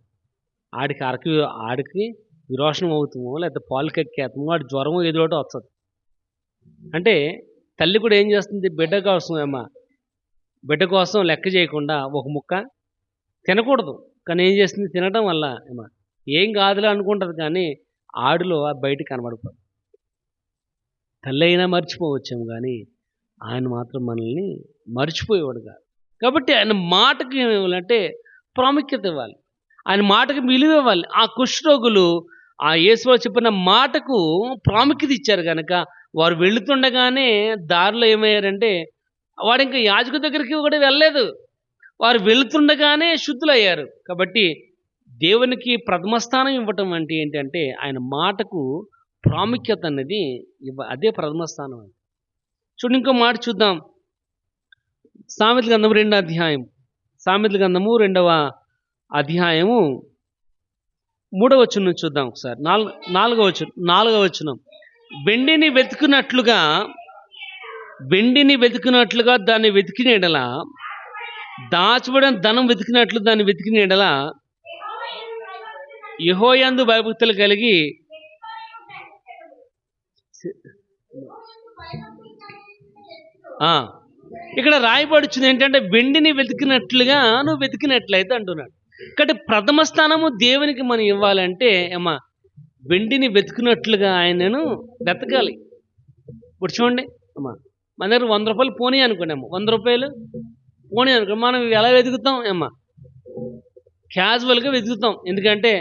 ఆడికి విరోచనం అవుతామో లేకపోతే పాలు కక్కేస్తామో, వాడి జ్వరమో ఏదో ఒకటి వస్తుంది. అంటే తల్లి కూడా ఏం చేస్తుంది, బిడ్డ కోసం అమ్మా, బిడ్డ కోసం లెక్క చేయకుండా ఒక ముక్క తినకూడదు, కానీ ఏం చేస్తుంది, తినడం వల్ల ఏమా ఏం కాదులే అనుకుంటుంది, కానీ ఆడిలో బయట కనబడిపోతుంది. తల్లి అయినా మర్చిపోవచ్చాము కానీ ఆయన మాత్రం మనల్ని మర్చిపోయేవాడు కాదు. కాబట్టి ఆయన మాటకి ఏమి ఇవ్వాలంటే ప్రాముఖ్యత ఇవ్వాలి, ఆయన మాటకి విలువ ఇవ్వాలి. ఆ కుష్ఠరోగులు ఆ యేసు చెప్పిన మాటకు ప్రాముఖ్యత ఇచ్చారు కనుక వారు వెళుతుండగానే దారిలో ఏమయ్యారంటే, వాడు ఇంకా యాజకు దగ్గరికి కూడా వెళ్ళలేదు, వారు వెళుతుండగానే శుద్ధులయ్యారు. కాబట్టి దేవునికి ప్రథమ స్థానం ఇవ్వటం అంటే ఏంటంటే ఆయన మాటకు ప్రాముఖ్యత అనేది అదే ప్రథమ స్థానం. చూడండి, ఇంకో మాట చూద్దాం. సామెతల గ్రంథము 2వ అధ్యాయం, సామెతల గ్రంథము 2వ అధ్యాయము 3వ వచనం చూద్దాం ఒకసారి. 4వ వచనం, వెండిని వెతికినట్లుగా దాన్ని వెతికిన ఎడల, దాచబడిన ధనం వెతికినట్లు దాన్ని వెతికిన ఎడల యెహోవాయందు భయభక్తులు కలిగి ఇక్కడ రాయబడుచుంది ఏంటంటే వెండిని వెతికినట్లుగా నువ్వు వెతికినట్లయితే అంటున్నాడు. కాబట్టి ప్రథమ స్థానము దేవునికి మనం ఇవ్వాలంటే అమ్మా వెండిని వెతికినట్లుగా ఆయనను వెతకాలి. ఇప్పుడు చూడండి అమ్మా, మన దగ్గర 100 రూపాయలు పోనీ అనుకోండి అమ్మ, 100 రూపాయలు పోనీ అనుకో, మనం ఎలా వెతుకుతాం అమ్మా, క్యాజువల్గా వెతుకుతాం. ఎందుకంటే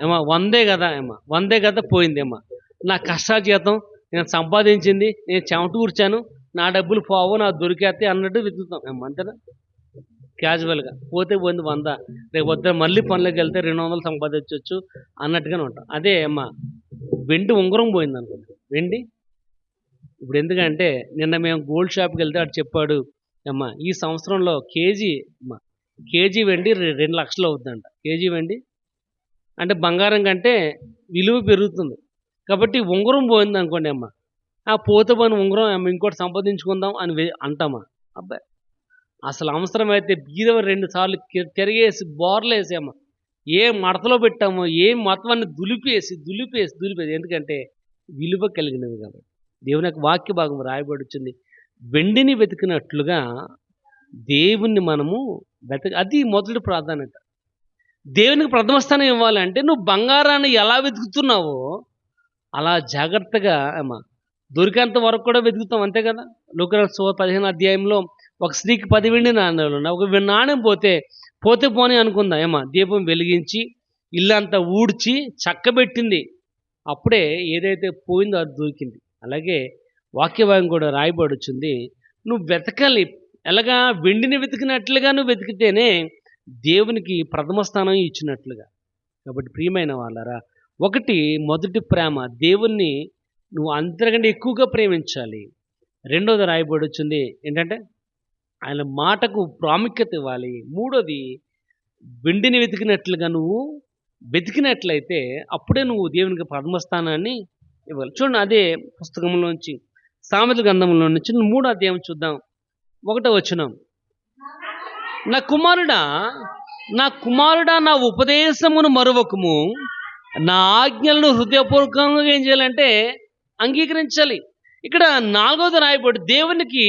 ఏమా 100 కదా అమ్మా, 100 కదా పోయింది అమ్మా, నా కష్టార్జితం, నేను సంపాదించింది, నేను చెమట కూర్చాను, నా డబ్బులు పోవు, నాకు దొరికేస్తే అన్నట్టు వెతుకుతాం అమ్మా, అంతేనా? క్యాజువల్గా పోతే పోయింది 100, రేపు వద్ద మళ్ళీ పనులకు వెళ్తే 200 సంపాదించవచ్చు అన్నట్టుగానే ఉంటాం. అదే అమ్మా వెండి ఉంగరం పోయింది అనుకోండి, వెండి ఇప్పుడు ఎందుకంటే నిన్న మేము గోల్డ్ షాప్కి వెళ్తే అటు చెప్పాడు అమ్మా, ఈ సంవత్సరంలో కేజీ వెండి 2 లక్షలు అవుతుందంట. కేజీ వెండి అంటే బంగారం కంటే విలువ పెరుగుతుంది. కాబట్టి ఉంగరం పోయింది అనుకోండి అమ్మ, ఆ పోతే పోయిన ఉంగరం అమ్మ ఇంకోటి సంపాదించుకుందాం అని అంటామా? అబ్బాయి అసలు అవసరమైతే బీదవ 2 సార్లు తిరిగేసి బోర్లేసి అమ్మ ఏ మడతలో పెట్టామో ఏ మొత్తాన్ని దులిపేసి ఎందుకంటే విలువ కలిగినది కాబట్టి. దేవుని యొక్క వాక్య భాగం రాయబడుచుంది, వెండిని వెతికినట్లుగా దేవుణ్ణి మనము అది మొదటి ప్రాధాన్యత. దేవునికి ప్రథమ స్థానం ఇవ్వాలంటే నువ్వు బంగారాన్ని ఎలా వెతుకుతున్నావో అలా జాగ్రత్తగా అమ్మా దొరికేంత వరకు కూడా వెతుకుతాం, అంతే కదా? లూకాసు 15వ అధ్యాయంలో ఒక స్త్రీకి 10 వెండి నాణ్యాలు ఉన్నాయి. ఒక నాణ్యం పోతే పోనీ అనుకుందా ఏమా, దీపం వెలిగించి ఇల్లంతా ఊడ్చి చక్కబెట్టింది, అప్పుడే ఏదైతే పోయిందో అది దొరికింది. అలాగే వాక్యభాగం కూడా రాయబడుచుంది, నువ్వు వెతకాలి. ఎలాగా? వెండిని వెతికినట్లుగా నువ్వు వెతికితేనే దేవునికి ప్రథమ స్థానం ఇచ్చినట్లుగా. కాబట్టి ప్రియమైన వాళ్ళారా, మొదటి ప్రేమ, దేవుణ్ణి నువ్వు అంతకంటే ఎక్కువగా ప్రేమించాలి. రెండోది రాయబడుచుంది ఏంటంటే ఆయన మాటకు ప్రాముఖ్యత ఇవ్వాలి. మూడోది వెండిని వెతికినట్లుగా నువ్వు వెతికినట్లయితే అప్పుడే నువ్వు దేవునికి ప్రథమ స్థానాన్ని ఇవ్వాలి. చూడండి, అదే పుస్తకంలోంచి సామెతల గ్రంథంలో నుంచి 3వ అధ్యాయం చూద్దాం. 1వ వచనం, నా కుమారుడా నా ఉపదేశమును మరువకము, నా ఆజ్ఞలను హృదయపూర్వకంగా ఏం చేయాలంటే అంగీకరించాలి. ఇక్కడ 4వది రాయబడి దేవునికి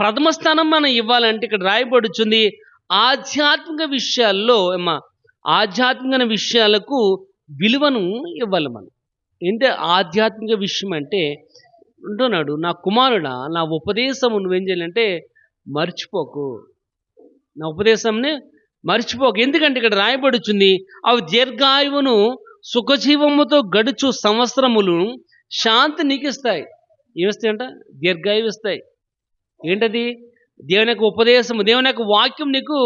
ప్రథమ స్థానం మనం ఇవ్వాలంటే ఇక్కడ రాయబడుచుంది ఆధ్యాత్మిక విషయాల్లో ఏమా ఆధ్యాత్మిక విషయాలకు విలువను ఇవ్వాలి మనం. ఏంటంటే ఆధ్యాత్మిక విషయం అంటే అంటున్నాడు, నా కుమారుడా నా ఉపదేశము నువ్వేం చేయాలంటే మర్చిపోకు, నా ఉపదేశంని మర్చిపోకు. ఎందుకంటే ఇక్కడ రాయబడుచుంది అవి దీర్ఘాయువును సుఖజీవముతో గడుచు సంవత్సరములు శాంతి నీకు ఇస్తాయి. ఏమిస్తాయంట? దీర్ఘాయువు ఇస్తాయి. ఏంటది? దేవుని యొక్క ఉపదేశము, దేవుని యొక్క వాక్యం నీకు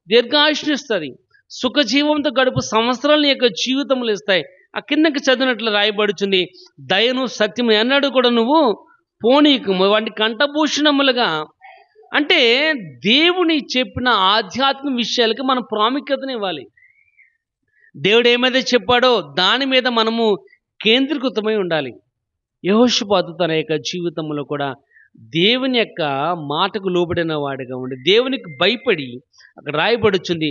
దీర్ఘాయుష్ని ఇస్తుంది. సుఖజీవంతో గడుపు సంవత్సరాలు నీ యొక్క జీవితములు ఇస్తాయి. ఆ కిందకి చదివినట్లు రాయబడుచుంది దయను సత్యము ఎన్నడూ కూడా నువ్వు పోనీకు వాటి కంఠభూషణములుగా. అంటే దేవుని చెప్పిన ఆధ్యాత్మిక విషయాలకి మనం ప్రాముఖ్యతను ఇవ్వాలి. దేవుడు ఏమైతే చెప్పాడో దాని మీద మనము కేంద్రీకృతమై ఉండాలి. యెహోషాపాతు తన యొక్క జీవితంలో కూడా దేవుని యొక్క మాటకు లోబడిన వాడిగా ఉండి దేవునికి భయపడి, అక్కడ రాయబడుచుంది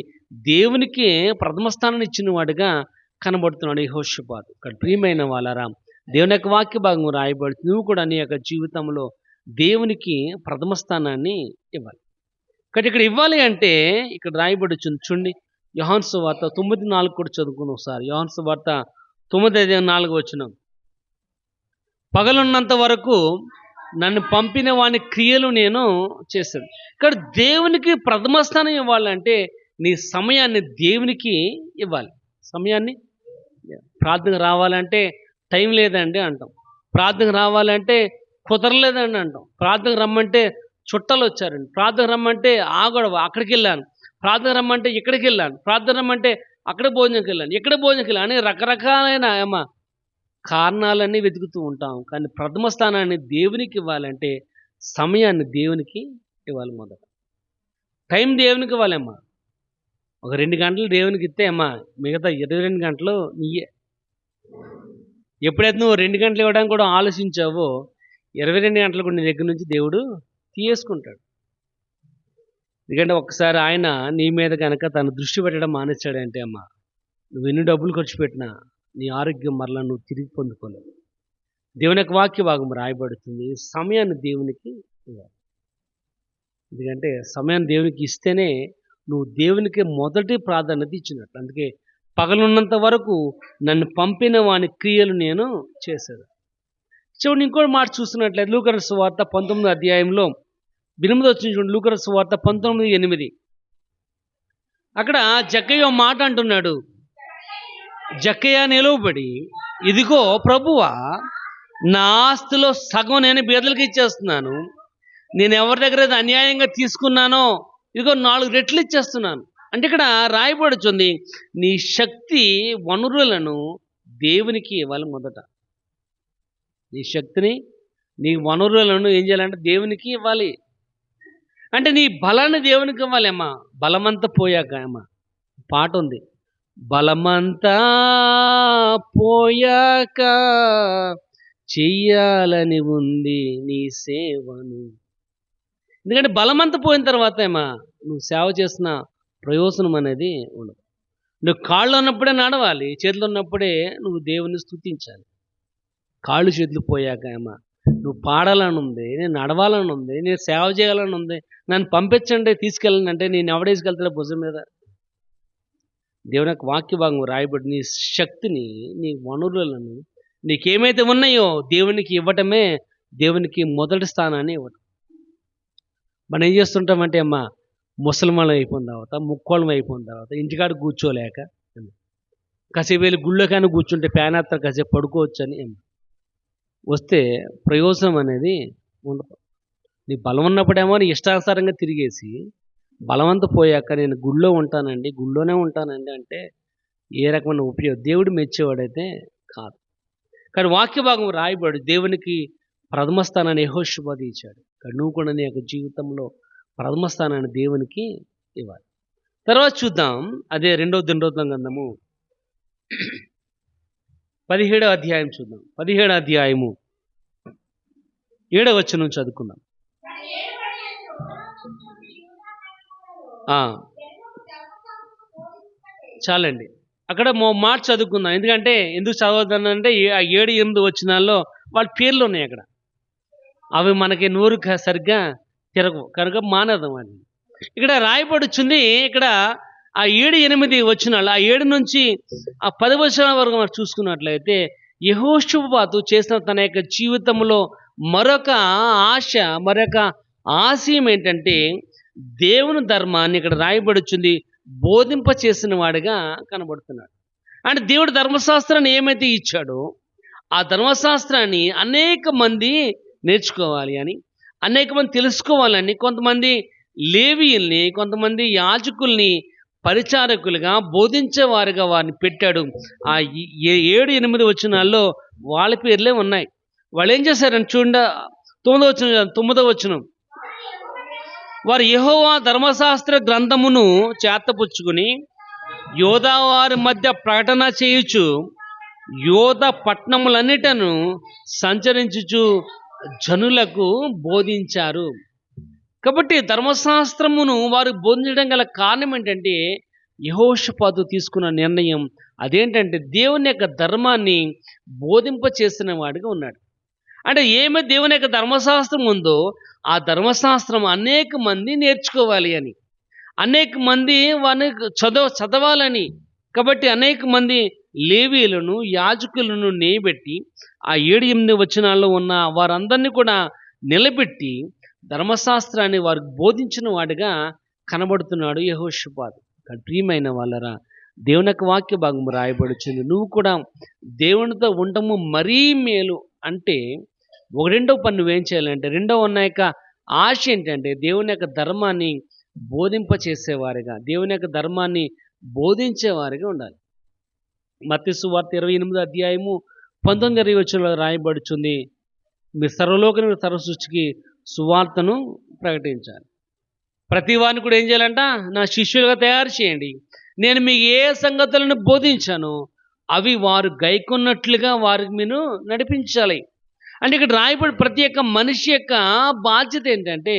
దేవునికి ప్రథమ స్థానాన్ని ఇచ్చిన వాడిగా కనబడుతున్నాడు యెహోషాపాతు. ఇక్కడ ప్రియమైన వాళ్ళారా, దేవుని యొక్క వాక్య భాగం రాయబడుతుంది, నువ్వు కూడా నీ యొక్క జీవితంలో దేవునికి ప్రథమ స్థానాన్ని ఇవ్వాలి. ఇక్కడ ఇవ్వాలి అంటే ఇక్కడ రాయబడుచుంది చూడండి, యోహాను సువార్త 9:4 కూడా చదువుకుని ఒకసారి. యోహాను సువార్త 9:4 వచనం, పగలున్నంత వరకు నన్ను పంపిన వాని క్రియలు నేను చేశాను. ఇక్కడ దేవునికి ప్రథమ స్థానం ఇవ్వాలంటే నీ సమయాన్ని దేవునికి ఇవ్వాలి. సమయాన్ని, ప్రార్థన రావాలంటే టైం లేదండి అంటాం, ప్రార్థన రావాలంటే కుదరలేదండి అంటాం, ప్రార్థన రమ్మంటే చుట్టాలు వచ్చారండి, ప్రార్థన రమ్మంటే ఆ గొడవ అక్కడికి వెళ్ళాను, ప్రార్థన రమ్మంటే ఇక్కడికి వెళ్ళాను, ప్రార్థన రమ్మంటే అక్కడ భోజనంకి వెళ్ళాను, ఇక్కడ భోజనంకి వెళ్ళాను అని రకరకాలైన కారణాలన్నీ వెతుకుతూ ఉంటాం. కానీ ప్రథమ స్థానాన్ని దేవునికి ఇవ్వాలంటే సమయాన్ని దేవునికి ఇవ్వాలి. మొదట టైం దేవునికి ఇవ్వాలమ్మా. ఒక 2 గంటలు దేవునికి ఇస్తే అమ్మా మిగతా 22 గంటలు నీయే. ఎప్పుడైతే నువ్వు 2 గంటలు ఇవ్వడానికి కూడా ఆలోచించావో 22 గంటలు కూడా నీ దగ్గర నుంచి దేవుడు తీయేసుకుంటాడు. ఎందుకంటే ఒక్కసారి ఆయన నీ మీద కనుక తన దృష్టి పెట్టడం మానేశాడంటే అమ్మా, నువ్వు ఎన్ని డబ్బులు ఖర్చు పెట్టినా నీ ఆరోగ్యం మరలా నువ్వు తిరిగి పొందుకోలేవు. దేవుని యొక్క వాక్య భాగం రాయబడుతుంది సమయాన్ని దేవునికి ఇవ్వాలి. ఎందుకంటే సమయాన్ని దేవునికి ఇస్తేనే నువ్వు దేవునికి మొదటి ప్రాధాన్యత ఇచ్చినట్టు. అందుకే పగలున్నంత వరకు నన్ను పంపిన వాని క్రియలు నేను చేశాను. చూడండి, ఇంకోటి మాట చూస్తున్నట్లయితే లూకా సువార్త 19వ అధ్యాయంలో 8 వచ్చిన చూడండి. లూకా సువార్త 19:8 అక్కడ జక్కయ్య మాట అంటున్నాడు. జక్కయ్య నిలవబడి, ఇదిగో ప్రభువా, నా ఆస్తిలో సగం నేను బీదలకు ఇచ్చేస్తున్నాను, నేను ఎవరి దగ్గర అయితే అన్యాయంగా తీసుకున్నానో ఇదిగో 4 రెట్లు ఇచ్చేస్తున్నాను. అంటే ఇక్కడ రాయబడుతుంది నీ శక్తి వనరులను దేవునికి ఇవ్వాలి. మొదట నీ శక్తిని, నీ వనరులను ఏం చేయాలంటే దేవునికి ఇవ్వాలి. అంటే నీ బలాన్ని దేవునికి ఇవ్వాలి అమ్మా. బలమంతా పోయాక అమ్మా పాట ఉంది, బలమంతా పోయాక చెయ్యాలని ఉంది నీ సేవను. ఎందుకంటే బలమంతా పోయిన తర్వాత ఏమా నువ్వు సేవ చేసిన ప్రయోజనం అనేది ఉండదు. నువ్వు కాళ్ళు ఉన్నప్పుడే నడవాలి, చేతులు ఉన్నప్పుడే నువ్వు దేవుని స్తుతించాలి. కాళ్ళు చేతులు పోయాక ఏమా నువ్వు పాడాలని ఉంది, నేను నడవాలని ఉంది, నేను సేవ చేయాలని ఉంది, నన్ను పంపించండి తీసుకెళ్ళండి అంటే నేను ఎవడేసుకెళ్తాడు భుజం మీద? దేవుని యొక్క వాక్య భాగం రాయబడి నీ శక్తిని, నీ వనరులను, నీకేమైతే ఉన్నాయో దేవునికి ఇవ్వటమే దేవునికి మొదటి స్థానాన్ని ఇవ్వటం. మనం ఏం చేస్తుంటామంటే అమ్మా ముసలిమాలం అయిపోయిన తర్వాత, ముక్కోళం అయిపోయిన తర్వాత ఇంటికాడ కూర్చోలేక కాసేపు వెళ్ళి గుళ్ళో కానీ కూర్చుంటే పేనాత్ర కాసేపు పడుకోవచ్చు అని వస్తే ప్రయోజనం అనేది ఉండదు. నీ బలం ఉన్నప్పుడేమో నీ ఇష్టానుసారంగా తిరిగేసి బలవంతా పోయాక నేను గుళ్ళో ఉంటానండి, గుళ్ళోనే ఉంటానండి అంటే ఏ రకమైన ఉపయోగం? దేవుడు మెచ్చేవాడైతే కాదు. కానీ వాక్య భాగం రాయబడి దేవునికి ప్రథమ స్థానాన్ని యెహోషాపాతు ఇచ్చాడు. కానీ నువ్వు కూడా నీ యొక్క జీవితంలో ప్రథమ స్థానాన్ని దేవునికి ఇవ్వాలి. తర్వాత చూద్దాం, అదే 2వ దినవృత్తాంత గ్రంథము 17వ అధ్యాయం చూద్దాం. 17వ అధ్యాయము 7వ వచనం చదువుకుందాం. చాలండి, అక్కడ మాట చదువుకుందాం. ఎందుకంటే ఎందుకు చదవద్దనంటే ఆ 7, 8 వచనాల్లో వాళ్ళ పేర్లు ఉన్నాయి అక్కడ. అవి మనకి నోరు సరిగ్గా తిరగవు కనుక మానదు అని ఇక్కడ రాయబడుచుంది. ఇక్కడ ఆ 7-8 వచనాలు, ఆ 7 నుంచి ఆ 10 వచనాల వరకు మనం చూసుకున్నట్లయితే యెహోషాపాతు చేసిన తన యొక్క జీవితంలో మరొక ఆశ, మరొక ఆశయం ఏంటంటే దేవుని ధర్మాన్ని ఇక్కడ రాయబడుచుంది బోధింప చేసిన వాడిగా కనబడుతున్నాడు. అంటే దేవుడు ధర్మశాస్త్రాన్ని ఏమైతే ఇచ్చాడో ఆ ధర్మశాస్త్రాన్ని అనేక మంది నేర్చుకోవాలి అని, అనేక మంది తెలుసుకోవాలని, కొంతమంది లేవీయుల్ని, కొంతమంది యాజకుల్ని పరిచారకులుగా బోధించేవారుగా వారిని పెట్టాడు. ఆ 7-8 వచనాల్లో వాళ్ళ పేర్లే ఉన్నాయి. వాళ్ళు ఏం చేశారని చూడండి, 9వ వచనం. వారు యెహోవా ధర్మశాస్త్ర గ్రంథమును చేతపుచ్చుకుని యోధా వారి మధ్య ప్రకటన చేయుచు యోధ పట్టణములన్నిటను సంచరించుచు జనులకు బోధించారు. కాబట్టి ధర్మశాస్త్రమును వారు బోధించడం గల కారణం ఏంటంటే యెహోషాపాతు తీసుకున్న నిర్ణయం అదేంటంటే దేవుని యొక్క ధర్మాన్ని బోధింప చేసిన వాడిగా ఉన్నాడు. అంటే ఏమి దేవుని యొక్క ధర్మశాస్త్రం ఉందో ఆ ధర్మశాస్త్రం అనేక మంది నేర్చుకోవాలి అని, అనేక మంది వారిని చదవాలని. కాబట్టి అనేక మంది లేవీయులను, యాజకులను నియబెట్టి ఆ 7-8 వచనాల్లో ఉన్న వారందరినీ కూడా నిలబెట్టి ధర్మశాస్త్రాన్ని వారికి బోధించిన వాడిగా కనబడుతున్నాడు యెహోషాపాతు. ప్రియమైన వాళ్ళరా, దేవుని యొక్క వాక్య భాగం రాయబడుచుంది. నువ్వు కూడా దేవునితో ఉండము మరీ మేలు అంటే రెండవ పని నువ్వేం చేయాలంటే, రెండవ ఉన్న యొక్క ఆశ ఏంటంటే దేవుని యొక్క ధర్మాన్ని బోధింప చేసేవారిగా, దేవుని యొక్క ధర్మాన్ని బోధించేవారిగా ఉండాలి. మత్తయి సువార్త 28వ అధ్యాయము 19-20 వచనంలో రాయబడుచుంది, మీ సర్వలోకం సర్వ సృష్టికి సువార్తను ప్రకటించాలి. ప్రతి వారిని కూడా ఏం చేయాలంట, నా శిష్యులుగా తయారు చేయండి. నేను మీకు ఏ సంగతులను బోధించానో అవి వారు గైకొన్నట్లుగా వారికి మీరు నడిపించాలి. అంటే ఇక్కడ రాయబడి ప్రతి ఒక్క మనిషి యొక్క బాధ్యత ఏంటంటే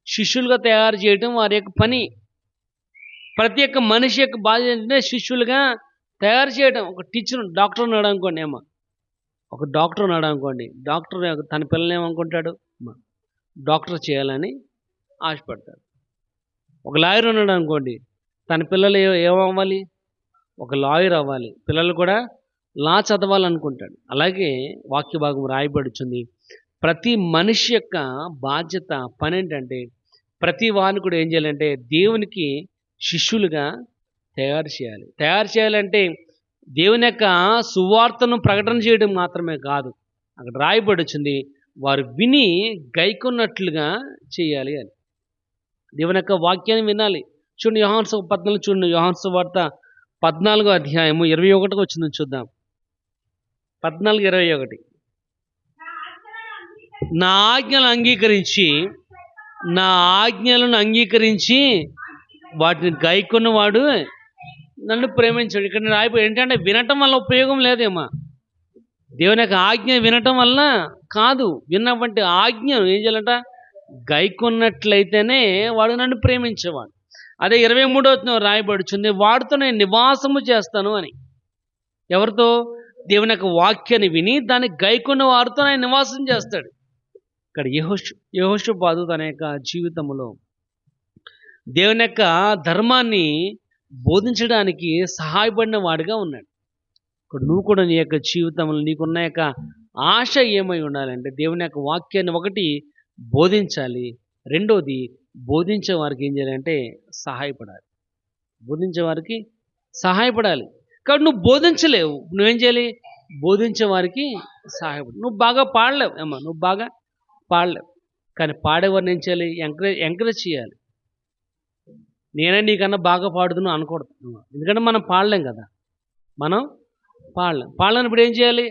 శిష్యులుగా తయారు చేయడం వారి యొక్క పని. ప్రతి ఒక్క మనిషి యొక్క బాధ్యత ఏంటంటే శిష్యులుగా తయారు చేయడం. ఒక టీచర్, డాక్టర్ ఉన్నాడు అనుకోండి, ఒక డాక్టర్ ఉన్నాడు అనుకోండి, డాక్టర్ తన పిల్లల్ని ఏమనుకుంటాడు, డాక్టర్ చేయాలని ఆశపడతాడు. ఒక లాయర్ ఉన్నాడు అనుకోండి, తన పిల్లలు ఏమవ్వాలి, ఒక లాయర్ అవ్వాలి, పిల్లలు కూడా లా చదవాలనుకుంటాడు. అలాగే వాక్య భాగం రాయబడుచుంది, ప్రతి మనిషి యొక్క బాధ్యత పని ఏంటంటే ప్రతి వారిని కూడా ఏం చేయాలంటే దేవునికి శిష్యులుగా తయారు చేయాలి. తయారు చేయాలంటే దేవుని యొక్క సువార్తను ప్రకటన చేయడం మాత్రమే కాదు, అక్కడ రాయబడుచుంది వారు విని గైకొన్నట్లుగా చేయాలి అని. దేవుని యొక్క వాక్యాన్ని వినాలి. చూడండి, యోహాను 14 చూడండి, యోహాను సువార్త 14వ అధ్యాయము 21 వచ్చింది చూద్దాం. 14:21. నా ఆజ్ఞలను అంగీకరించి వాటిని గైకొన్నవాడు నన్ను ప్రేమించాడు. ఇక్కడ రాయిపోయి ఏంటంటే వినటం వల్ల ఉపయోగం లేదేమో, దేవుని యొక్క ఆజ్ఞ వినటం వల్ల కాదు, విన్నటువంటి ఆజ్ఞను ఏం చేయాలంట, గైకొన్నట్లయితేనే వాడు నన్ను ప్రేమించేవాడు. అదే 23వ రాయబడుచుంది, వాడితో నేను నివాసము చేస్తాను అని. ఎవరితో? దేవుని యొక్క వాక్యాన్ని విని దాన్ని గైకొన్న వారితో ఆయన నివాసం చేస్తాడు. ఇక్కడ యెహోషాపాతు తన యొక్క జీవితంలో దేవుని యొక్క ధర్మాన్ని బోధించడానికి సహాయపడిన వాడిగా ఉన్నాడు. ఇక్కడ నువ్వు కూడా నీ యొక్క జీవితంలో నీకున్న యొక్క ఆశ ఏమై ఉండాలంటే దేవుని యొక్క వాక్యాన్ని ఒకటి బోధించాలి, రెండోది బోధించే వారికి ఏం చేయాలంటే సహాయపడాలి. బోధించే వారికి సహాయపడాలి. కాబట్టి నువ్వు బోధించలేవు, నువ్వేం చేయాలి, బోధించే వారికి సహాయపడు. నువ్వు బాగా పాడలేవు నువ్వు బాగా పాడలేవు, కానీ పాడేవారిని ఏం చేయాలి, ఎంకరేజ్ చేయాలి. నేనే నీకన్నా బాగా పాడుతున్నావు అనకూడదు, ఎందుకంటే మనం పాడలేం కదా, మనం పాడలేనప్పుడు ఏం చేయాలి,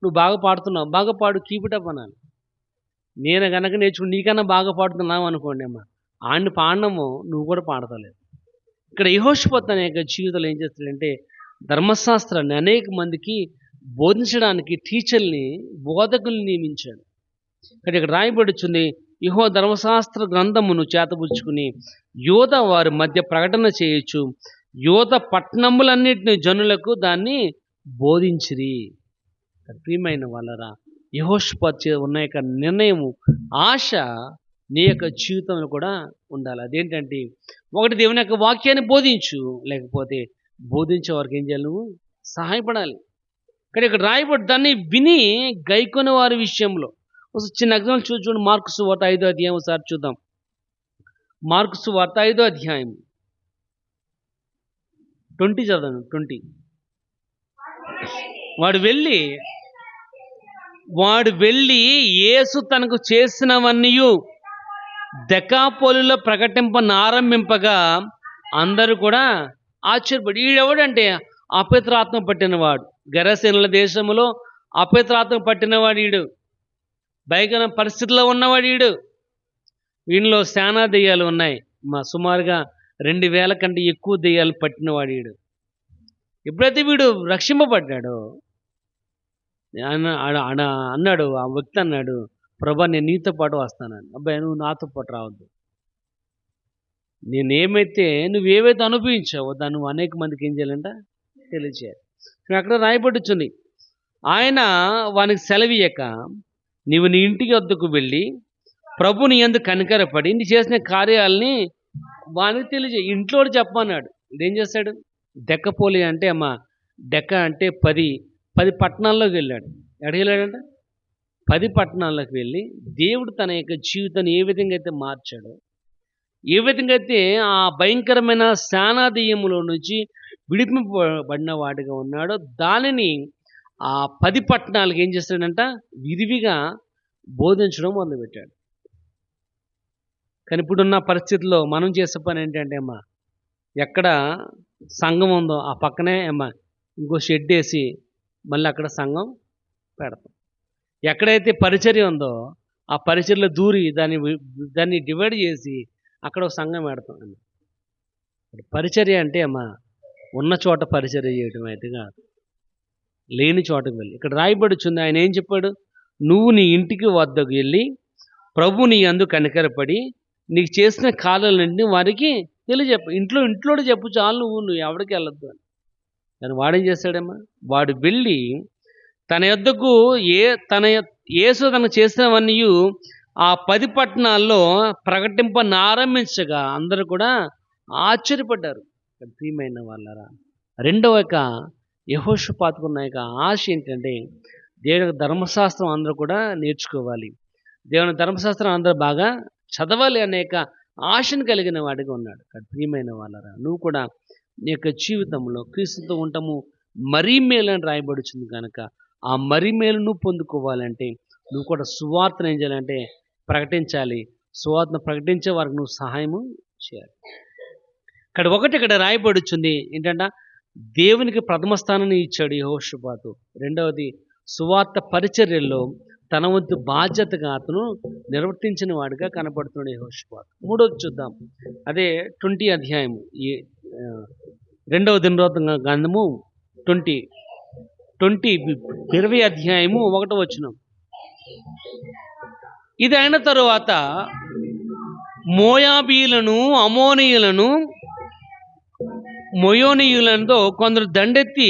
నువ్వు బాగా పాడుతున్నావు, బాగా పాడు, కీప్ ఇట్ అప్ అనాలి. నేను కనుక నేర్చుకుని నీకన్నా బాగా పాడుతున్నావు అనుకోండి, ఆడిని పాడనము నువ్వు కూడా పాడతలేవు. ఇక్కడ యెహోషాపాతు అనే యొక్క జీవితంలో ఏం చేస్తాడంటే ధర్మశాస్త్రాన్ని అనేక మందికి బోధించడానికి టీచర్ని, బోధకుల్ని నియమించాడు. కానీ ఇక్కడ రాయబడుచుంది, యెహోవా ధర్మశాస్త్ర గ్రంథమును చేతపుచ్చుకుని యోధ వారి మధ్య ప్రకటన చేయొచ్చు, యోధ పట్టణములన్నిటిని జనులకు దాన్ని బోధించిరి. ప్రియమైన వాళ్ళరా, యెహోషాపాతు ఉన్న యొక్క నిర్ణయము, ఆశ నీ యొక్క జీవితంలో కూడా ఉండాలి. అదేంటంటే ఒకటి దేవుని యొక్క వాక్యాన్ని బోధించు, లేకపోతే బోధించే వారికి ఏం చేయాలి, నువ్వు సహాయపడాలి. కానీ ఇక్కడ రాయబడి దాన్ని విని గైకొని వారి విషయంలో ఒకసారి చిన్న ఎగ్జాంపుల్ చూడండి. మార్కు సువార్త 5వ అధ్యాయం ఒకసారి చూద్దాం. మార్కు సువార్త 5వ అధ్యాయం 20 చదవండి. 20. వాడు వెళ్ళి యేసు తనకు చేసినవన్నీయు దెకాపోలిలో ప్రకటింపనారంభింపగా అందరూ కూడా ఆశ్చర్యపడి, ఈడెవడంటే అపవిత్రాత్మ పట్టినవాడు, గెరసేనుల దేశంలో అపవిత్రాత్మ పట్టినవాడు ఈడు, భయంకర పరిస్థితుల్లో ఉన్నవాడు ఈడు. వీళ్ళలో శానా దెయ్యాలు ఉన్నాయి. సుమారుగా 2000 కంటే ఎక్కువ దెయ్యాలు పట్టినవాడు ఈడు. ఎప్పుడైతే వీడు రక్షింపబడ్డాడో అన్నాడు, ఆ వ్యక్తి అన్నాడు, ప్రభా నేను నీతో పాటు వస్తానని. అబ్బాయి నువ్వు నాతో పాటు రావద్దు, నువ్వేవైతే అనుభవించావో దాన్ని నువ్వు అనేక మందికి ఏం చేయాలంట, తెలియచేయాలి. అక్కడ రాయబడుచుంది, ఆయన వానికి సెలవీయక నీవు నీ ఇంటికి వద్దకు వెళ్ళి ప్రభు నీ యందు కనికరపడి నీ చేసిన కార్యాలని వానికి తెలియజేయి. ఇంట్లో చెప్పన్నాడు. ఇదేం చేస్తాడు, డెక్కపోలి అంటే డెక్క అంటే 10 పట్టణాల్లోకి వెళ్ళాడు. ఎక్కడికి వెళ్ళాడంట, 10 పట్టణాల్లోకి వెళ్ళి దేవుడు తన యొక్క జీవితాన్ని ఏ విధంగా అయితే మార్చాడో, ఏ విధంగా అయితే ఆ భయంకరమైన శానాదీయములో నుంచి విడిపింపబడిన వాడిగా ఉన్నాడో దానిని ఆ 10 పట్టణాలకు ఏం చేస్తాడంట, విరివిగా బోధించడం మొదలుపెట్టాడు. కానీ ఇప్పుడున్న పరిస్థితుల్లో మనం చేసే పని ఏంటంటే ఎక్కడ సంఘం ఉందో ఆ పక్కనే ఇంకో షెడ్ వేసి మళ్ళీ అక్కడ సంఘం పెడతాం. ఎక్కడైతే పరిచర్య ఉందో ఆ పరిచర్యలో దూరి దాన్ని డివైడ్ చేసి అక్కడ ఒక సంఘం పెడతాం. పరిచర్య అంటే ఉన్న చోట పరిచర్య చేయడం అయితే కాదు, లేని చోటకు వెళ్ళి. ఇక్కడ రాయబడుచుంది, ఆయన ఏం చెప్పాడు, నువ్వు నీ ఇంటికి వద్దకు వెళ్ళి ప్రభు నీ యందు కనికరపడి నీకు చేసిన కార్యాలన్నింటినీ వారికి తెలియజెప్పు. ఇంట్లో చెప్పు చాలు, నువ్వు ఎవరికి వెళ్ళొద్దు అని. కానీ వాడేం చేస్తాడమ్మా, వాడు వెళ్ళి తన యొద్దకు యేసు తనకు చేసినవన్నీ ఆ 10 పట్టణాల్లో ప్రకటింపనారంభించగా అందరూ కూడా ఆశ్చర్యపడ్డారు. ప్రియమైన వాళ్ళరా, రెండవ యెహోషాపాతుకున్న ఆశ ఏంటంటే దేవుని ధర్మశాస్త్రం అందరూ కూడా నేర్చుకోవాలి, దేవుని ధర్మశాస్త్రం అందరూ బాగా చదవాలి అనేక ఆశను కలిగిన వాడిగా ఉన్నాడు. ప్రియమైన వాళ్ళరా, నువ్వు కూడా నీ యొక్క జీవితంలో క్రీస్తుతో ఉంటాము మరీ మేలని రాయబడుతుంది కనుక ఆ మరీ మేలును పొందుకోవాలంటే నువ్వు కూడా సువార్తను ఏం చేయాలంటే ప్రకటించాలి. సువార్తను ప్రకటించే వారికి నువ్వు సహాయము చేయాలి. ఇక్కడ రాయబడుచుంది ఏంటంటే దేవునికి ప్రథమ స్థానాన్ని ఇచ్చాడు యెహోషాపాతు. రెండవది సువార్త పరిచర్యల్లో తన వంతు బాధ్యతగా అతను నిర్వర్తించిన వాడిగా కనపడుతున్నాడు యెహోషాపాతు. మూడోది చూద్దాం, అదే 20 అధ్యాయము, ఈ 2వ దినవృత్తాంత గ్రంథము 20 అధ్యాయము 1వ వచనం. ఇది అయిన తరువాత మోయాబీలను అమోనీయులను మొయోనీయులతో కొందరు దండెత్తి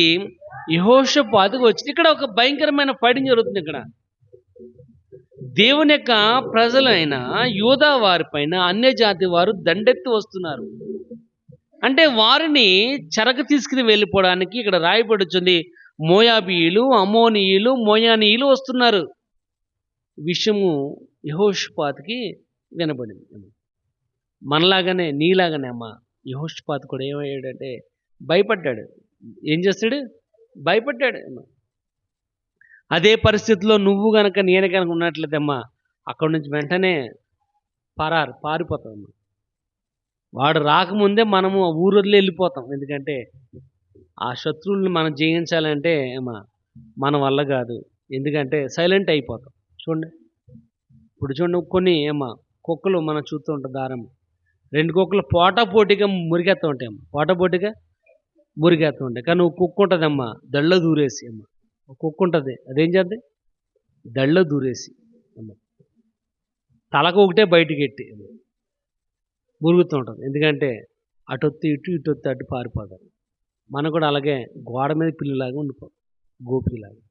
యెహోషాపాతుకు వచ్చి, ఇక్కడ ఒక భయంకరమైన ఫైటింగ్ జరుగుతుంది. ఇక్కడ దేవుని యొక్క ప్రజలైన యూదా వారిపైన అన్య జాతి వారు దండెత్తి వస్తున్నారు. అంటే వారిని చెరకు తీసుకుని వెళ్ళిపోవడానికి ఇక్కడ రాయబడుచుంది, మోయాబీయులు అమోనీయులు మోయానీయులు వస్తున్నారు. విషయము యెహోషాపాతుకి వినబడింది. మనలాగానే నీలాగానే యెహోషాపాతు కూడా ఏమయ్యాడంటే భయపడ్డాడు. ఏం చేస్తాడు, భయపడ్డాడు. అదే పరిస్థితిలో నువ్వు గనక నేను కనుక ఉన్నట్లయితే అక్కడి నుంచి వెంటనే పారిపోతాం. వాడు రాకముందే మనము ఊరు వదిలి వెళ్ళిపోతాం. ఎందుకంటే ఆ శత్రువుల్ని మనం జయించాలంటే మన వల్ల కాదు. ఎందుకంటే సైలెంట్ అయిపోతాం. చూడండి కొన్ని కుక్కలు మనం చూస్తూ ఉంటాం, దారం 2 కుక్కలు పోటాపోటీగా మురిగేస్తూ ఉంటాయి. పోటాపోటీగా మురిగేస్తూ ఉంటాయి. కానీ ఒక కుక్క ఉంటుంది దళ్ళ దూరేసి ఒక కుక్క ఉంటుంది. అదేం చేద్ది, దళ్ళ దూరేసి తలకు ఒకటే బయటికి ఎట్టి మురుగుతూ ఉంటుంది. ఎందుకంటే అటొత్తి ఇటు అటు పారిపోతారు. మనం కూడా అలాగే గోడ మీద పిల్లిలాగా ఉండిపోతాం, గోపిలాగా.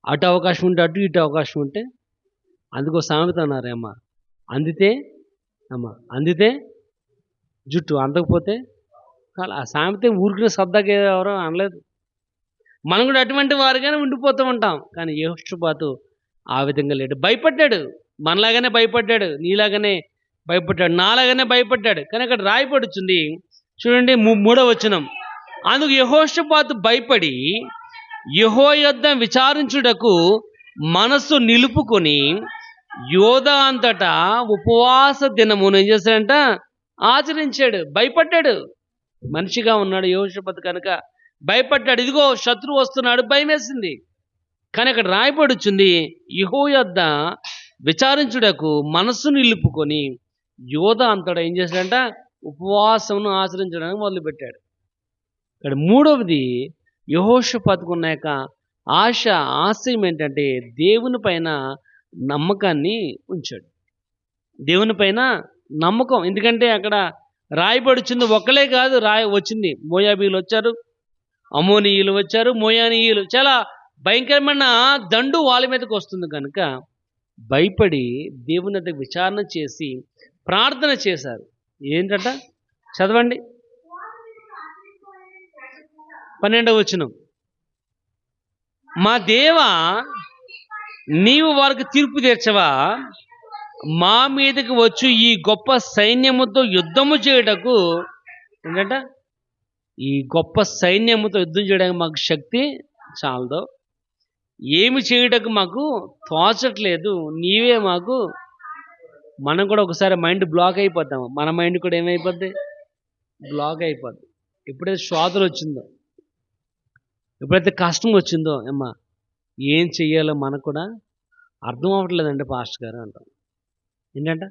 అటు అవకాశం ఉంటే అటు, ఇటు అవకాశం ఉంటే. అందుకో సామెత అన్నారేమ్మా, అందితే అందితే జుట్టు, అందకపోతే కాలు. ఆ సామెత ఊరికిన సర్దాకి ఎవరో అనలేదు. మనం కూడా అటువంటి వారుగానే ఉండిపోతూ ఉంటాం. కానీ యెహోషాపాతు ఆ విధంగా లేడు. భయపడ్డాడు. మనలాగానే భయపడ్డాడు. నీలాగానే భయపడ్డాడు. నాలాగానే భయపడ్డాడు. కానీ అక్కడ రాయబడుతుంది చూడండి, మూడవ వచనం. అందుకు యెహోషాపాతు భయపడి యెహోవా యొద్ద విచారించుటకు మనస్సు నిలుపుకొని యోధా అంతటా ఉపవాస దినమును ఏం చేశాడంట? ఆచరించాడు. భయపడ్డాడు. మనిషిగా ఉన్నాడు యెహోషాపాతు కనుక భయపడ్డాడు. ఇదిగో శత్రువు వస్తున్నాడు, భయం వేసింది. కానీ అక్కడ రాయబడుచుంది, యెహోవా యొద్ద విచారించుటకు మనస్సు నిలుపుకొని యోధా అంతటా ఏం చేశాడంట? ఉపవాసమును ఆచరించడానికి మొదలుపెట్టాడు. ఇక్కడ మూడవది యెహోషాపాతుకు ఉన్న యొక్క ఆశయం ఏంటంటే దేవుని పైన నమ్మకాన్ని ఉంచాడు. దేవుని పైన నమ్మకం. ఎందుకంటే అక్కడ రాయబడుచుంది, ఒక్కలే కాదు వచ్చింది. మోయాబీలు వచ్చారు, అమోనీయులు వచ్చారు, మోయానీయులు, చాలా భయంకరమైన దండు వాళ్ళ మీదకి వస్తుంది కనుక భయపడి దేవుని దగ్గర విచారణ చేసి ప్రార్థన చేశారు. ఏంటంట? చదవండి 12వ వచనం. మా దేవా, నీవు వారికి తీర్పు తీర్చవా? మా మీదకి వచ్చి ఈ గొప్ప సైన్యముతో యుద్ధము చేయుటకు, ఏంటంట? ఈ గొప్ప సైన్యముతో యుద్ధం చేయడానికి మాకు శక్తి చాలదో, ఏమి చేయుటకు మాకు తోచట్లేదు, నీవే మాకు. మనం కూడా ఒకసారి మైండ్ బ్లాక్ అయిపోతాము. మన మైండ్ కూడా ఏమైపోద్ది? బ్లాక్ అయిపోద్ది. ఎప్పుడైతే శోధన వచ్చిందో, ఎప్పుడైతే కష్టం వచ్చిందో, ఏం చెయ్యాలో మనకు కూడా అర్థం అవ్వట్లేదండి పాస్టర్ గారు అంటాం. ఏంటంట?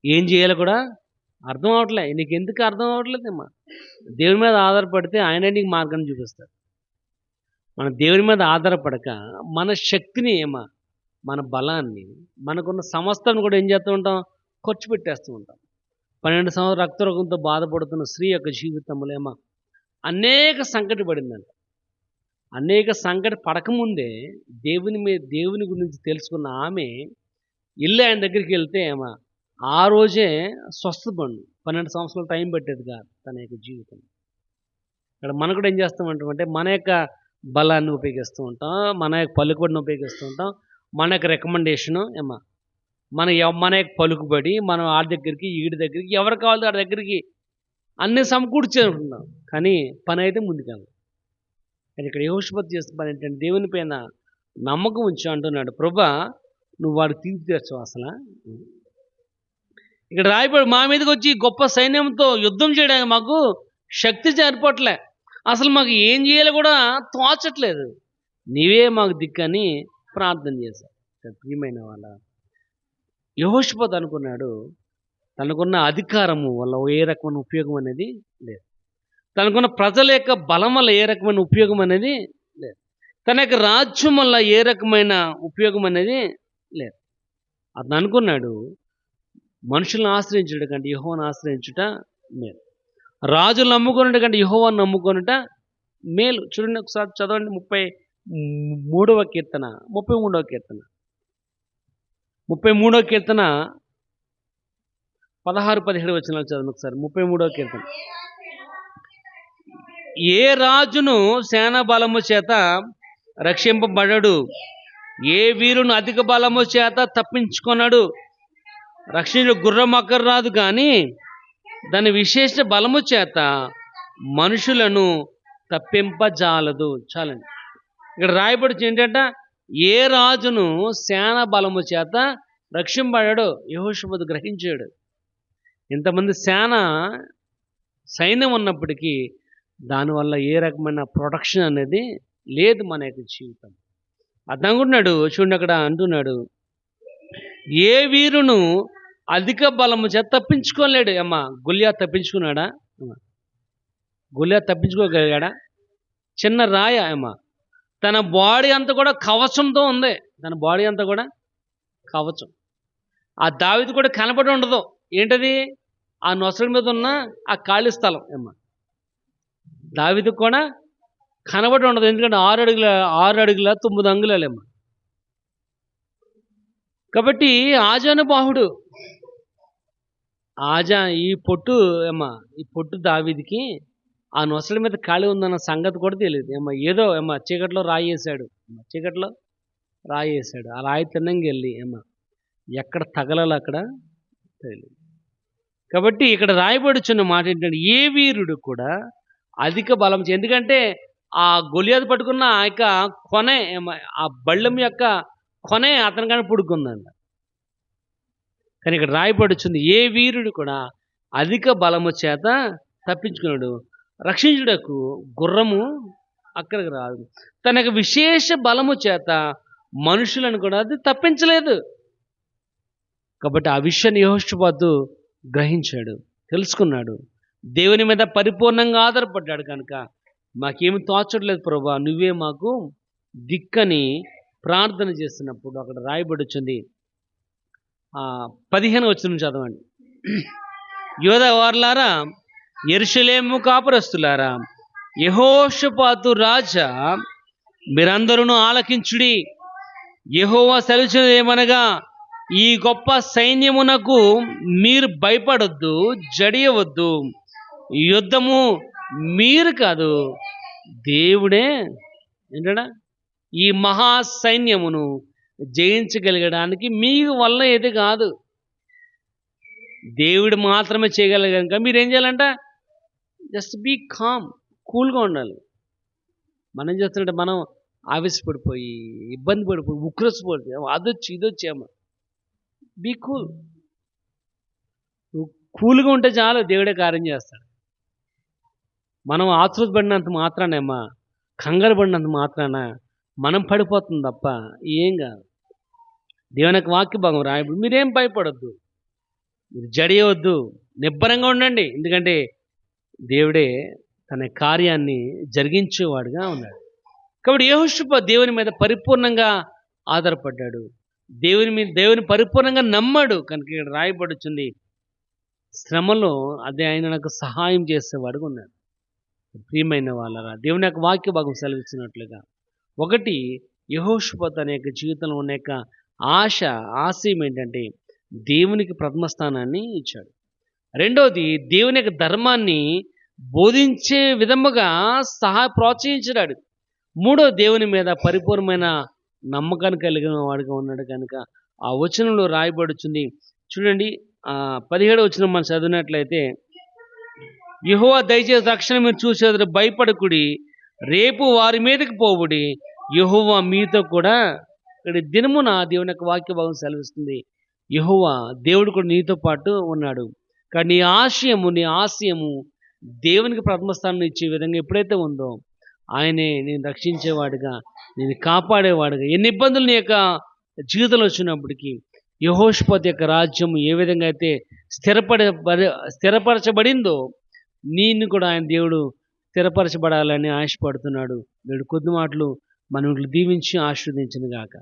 ఏం చేయాలో కూడా అర్థం అవ్వట్లే. నీకు ఎందుకు అర్థం అవ్వట్లేదు? దేవుని మీద ఆధారపడితే ఆయనే నీకు మార్గాన్ని చూపిస్తాడు. మన దేవుని మీద ఆధారపడక మన శక్తిని, మన బలాన్ని, మనకున్న సమస్తాన్ని కూడా ఏం చేస్తూ ఉంటాం? ఖర్చు పెట్టేస్తూ ఉంటాం. 12 సంవత్సరాల రక్తరోగంతో బాధపడుతున్న స్త్రీ యొక్క జీవితంలో అనేక సంకట పడిందంట. అనేక సంకట పడకముందే దేవుని గురించి తెలుసుకున్న ఆమె ఆయన దగ్గరికి వెళ్తే ఆ రోజే స్వస్థపడి 12 సంవత్సరాలు టైం పట్టేది కాదు తన యొక్క జీవితం. ఇక్కడ మనం కూడా ఏం చేస్తామంటే మన యొక్క బలాన్ని ఉపయోగిస్తూ ఉంటాం, మన యొక్క పలుకుబడిని ఉపయోగిస్తూ ఉంటాం, మన యొక్క రికమెండేషను, మన యొక్క పలుకుబడి, మనం ఆడి దగ్గరికి, ఈడి దగ్గరికి, ఎవరు కావాలో ఆడి దగ్గరికి అన్నీ సమకూర్చుకుంటున్నాం. కానీ పని అయితే ముందుకెళ్ళాలి. కానీ ఇక్కడ యెహోషాపాతు చేస్తున్న పని ఏంటంటే దేవుని పైన నమ్మకం ఉంచు అంటున్నాడు. ప్రభా, నువ్వు వాడికి తీర్పు తీర్చవు అసలు. ఇక్కడ రాయబడి, మా మీదకి వచ్చి గొప్ప సైన్యంతో యుద్ధం చేయడానికి మాకు శక్తి సరిపోవట్లే, అసలు మాకు ఏం చేయాలో కూడా తోచట్లేదు, నీవే మాకు దిక్కని ప్రార్థన చేశారు. ప్రియమైన వాళ్ళ, యెహోషాపాతు అనుకున్నాడు తనకున్న అధికారము వల్ల ఏ రకమైన ఉపయోగం అనేది లేదు, తనకున్న ప్రజల యొక్క బలం వల్ల ఏ రకమైన ఉపయోగం అనేది లేదు, తన యొక్క రాజ్యం వల్ల ఏ రకమైన ఉపయోగం అనేది లేదు. అతను అనుకున్నాడు, మనుషులను ఆశ్రయించుట కంటే యెహోవాను ఆశ్రయించుట మేలు, రాజులు నమ్ముకొనుట కంటే యెహోవాను నమ్ముకొనుట మేలు. చూడండి ఒకసారి చదవండి 33వ కీర్తన 33వ కీర్తన 33వ కీర్తన 16-17 వచనాలు చదవండి ఒకసారి. 33వ కీర్తన. ఏ రాజును సేనా బలము చేత రక్షింపబడడు, ఏ వీరును అధిక బలము చేత తప్పించుకొనడు. రక్షణ గుర్రం అక్కర్రాదు కానీ దాని విశేష బలము చేత మనుషులను తప్పింపజాలదు. చాలండి. ఇక్కడ రాయబడి ఏంటంట? ఏ రాజును సేనా బలము చేత రక్షింపబడడు. యెహోషాపాతు గ్రహించాడు, ఇంతమంది సైన్యం ఉన్నప్పటికీ దానివల్ల ఏ రకమైన ప్రొటెక్షన్ అనేది లేదు మన యొక్క జీవితం. అతను అనుకుంటున్నాడు, చూడండి అక్కడ అంటున్నాడు, ఏ వీరును అధిక బలము చేత తప్పించుకోలేడు. గొల్లియాతు తప్పించుకున్నాడా? గొల్లియాతు తప్పించుకోగలిగాడా? చిన్న రాయ. తన బాడీ అంతా కూడా కవచంతో ఉంది. తన బాడీ అంతా కూడా కవచం. ఆ దావీదు కూడా కనపడి ఉండదు. ఏంటది? ఆ నొసడి మీద ఉన్న ఆ ఖాళీ స్థలం. దావీదు కూడా కనబడి ఉండదు. ఎందుకంటే 6 అడుగుల 9 అంగుళాలేమ్మ. కాబట్టి ఆజానుబాహుడు. ఆజా ఈ పొట్టు ఏమ్మా ఈ పొట్టు దావీదుకి ఆ నొసలి మీద ఖాళీ ఉందన్న సంగతి కూడా తెలియదు ఏమ్మా. ఏదో ఏమ్మా చీకట్లో రాయేసాడు. చీకట్లో రాయేసాడు. ఆ రాయి తిన్నంగా వెళ్ళి ఏమ్మా ఎక్కడ తగలాలి అక్కడ తెలియదు. కాబట్టి ఇక్కడ రాయబడుచున్న మాట ఏంటంటే ఏ వీరుడు కూడా అధిక బలం ఎందుకంటే ఆ గొలియాతు పట్టుకున్న ఆ యొక్క కొనే ఆ బళ్ళెం యొక్క కొనే అతని కానీ పుడుకుందండి. కానీ ఇక్కడ రాయబడుచుంది ఏ వీరుడు కూడా అధిక బలము చేత తప్పించుకున్నాడు, రక్షించుటకు గుర్రము అక్కడికి రాదు. తనకు విశేష బలము చేత మనుషులను కూడా అది తప్పించలేదు. కాబట్టి ఆ విషయాన్ని యెహోషాపాతు గ్రహించాడు, తెలుసుకున్నాడు. దేవుని మీద పరిపూర్ణంగా ఆధారపడ్డాడు. కనుక మాకేమి తోచట్లేదు ప్రభువా, నువ్వే మాకు దిక్కని ప్రార్థన చేస్తున్నప్పుడు అక్కడ రాయబడుచుంది 15 వచనం చదవండి. యోధా వారలారా, యెరూషలేము కాపురస్తులారా, యెహోషాపాతు రాజా మీరందరూ ఆలకించుడి. యెహోవా సెలవిచ్చినది ఏమనగా, ఈ గొప్ప సైన్యమునకు మీరు భయపడొద్దు, జడియవద్దు. యుద్ధము మీరు కాదు, దేవుడే ఏంటడా ఈ మహా సైన్యమును జయించగలగడానికి మీ వల్ల ఏది కాదు, దేవుడు మాత్రమే చేయగలరు. కనుక మీరేం చేయాలంట, జస్ట్ బీ కామ్, కూల్గా ఉండాలి. మనం చేస్తుంటే మనం ఆవేశపడిపోయి ఇబ్బంది పడిపోయి ఉక్రోసిపోయి అదొచ్చి ఇదొచ్చేమో. Be cool. కూల్గా ఉంటే చాలు, దేవుడే కార్యం చేస్తాడు. మనం ఆతృతపడినంత మాత్రానేమ్మా, కంగారు పడినంత మాత్రాన మనం పడిపోతుంది తప్ప ఏం కాదు. దేవుని యొక్క వాక్య భాగం రాయబడి మీరేం భయపడొద్దు, మీరు జడియవద్దు, నిబ్బరంగా ఉండండి. ఎందుకంటే దేవుడే తన కార్యాన్ని జరిగించేవాడుగా ఉన్నాడు. కాబట్టి యెహోషాపాతు దేవుని మీద పరిపూర్ణంగా ఆధారపడ్డాడు, దేవుని పరిపూర్ణంగా నమ్మాడు. కనుక ఇక్కడ రాయబడుచుంది, శ్రమలో అదే ఆయన నాకు సహాయం చేసేవాడుగా ఉన్నాడు. ప్రియమైన వాళ్ళరా, దేవుని యొక్క వాక్య భాగం సెలవిచ్చినట్లుగా ఒకటి యెహోషాపాతు అనే యొక్క జీవితంలో ఉన్న యొక్క ఆశయం ఏంటంటే దేవునికి ప్రథమ స్థానాన్ని ఇచ్చాడు. రెండవది దేవుని యొక్క ధర్మాన్ని బోధించే విధముగా ప్రోత్సహించాడు. మూడో దేవుని మీద పరిపూర్ణమైన నమ్మకాన్ని కలిగిన వాడిగా ఉన్నాడు. కనుక ఆ వచనంలో రాయబడుచుంది చూడండి, 17వ వచనం మనం చదివినట్లయితే, యెహోవా దయచేసి రక్షణ మీరు చూసేది భయపడకుడి, రేపు వారి మీదకి పోవుడి, యెహోవా మీతో కూడా. ఇక్కడ దినమున దేవుని యొక్క వాక్య భాగం సెలవిస్తుంది, యెహోవా దేవుడు కూడా నీతో పాటు ఉన్నాడు. కానీ నీ ఆశయము దేవునికి ప్రథమ స్థానం ఇచ్చే విధంగా ఎప్పుడైతే ఉందో, ఆయనే నేను రక్షించేవాడుగా, నేను కాపాడేవాడుగా. ఎన్ని ఇబ్బందులు నీ యొక్క జీవితంలో వచ్చినప్పటికీ యెహోషాపాతు యొక్క రాజ్యం ఏ విధంగా అయితే స్థిరపరచబడిందో, నిన్ను కూడా ఆయన దేవుడు స్థిరపరచబడాలని ఆశపడుతున్నాడు. నేడు కొద్ది మాటలు మనం దీవించి ఆశీర్వదించును గాక.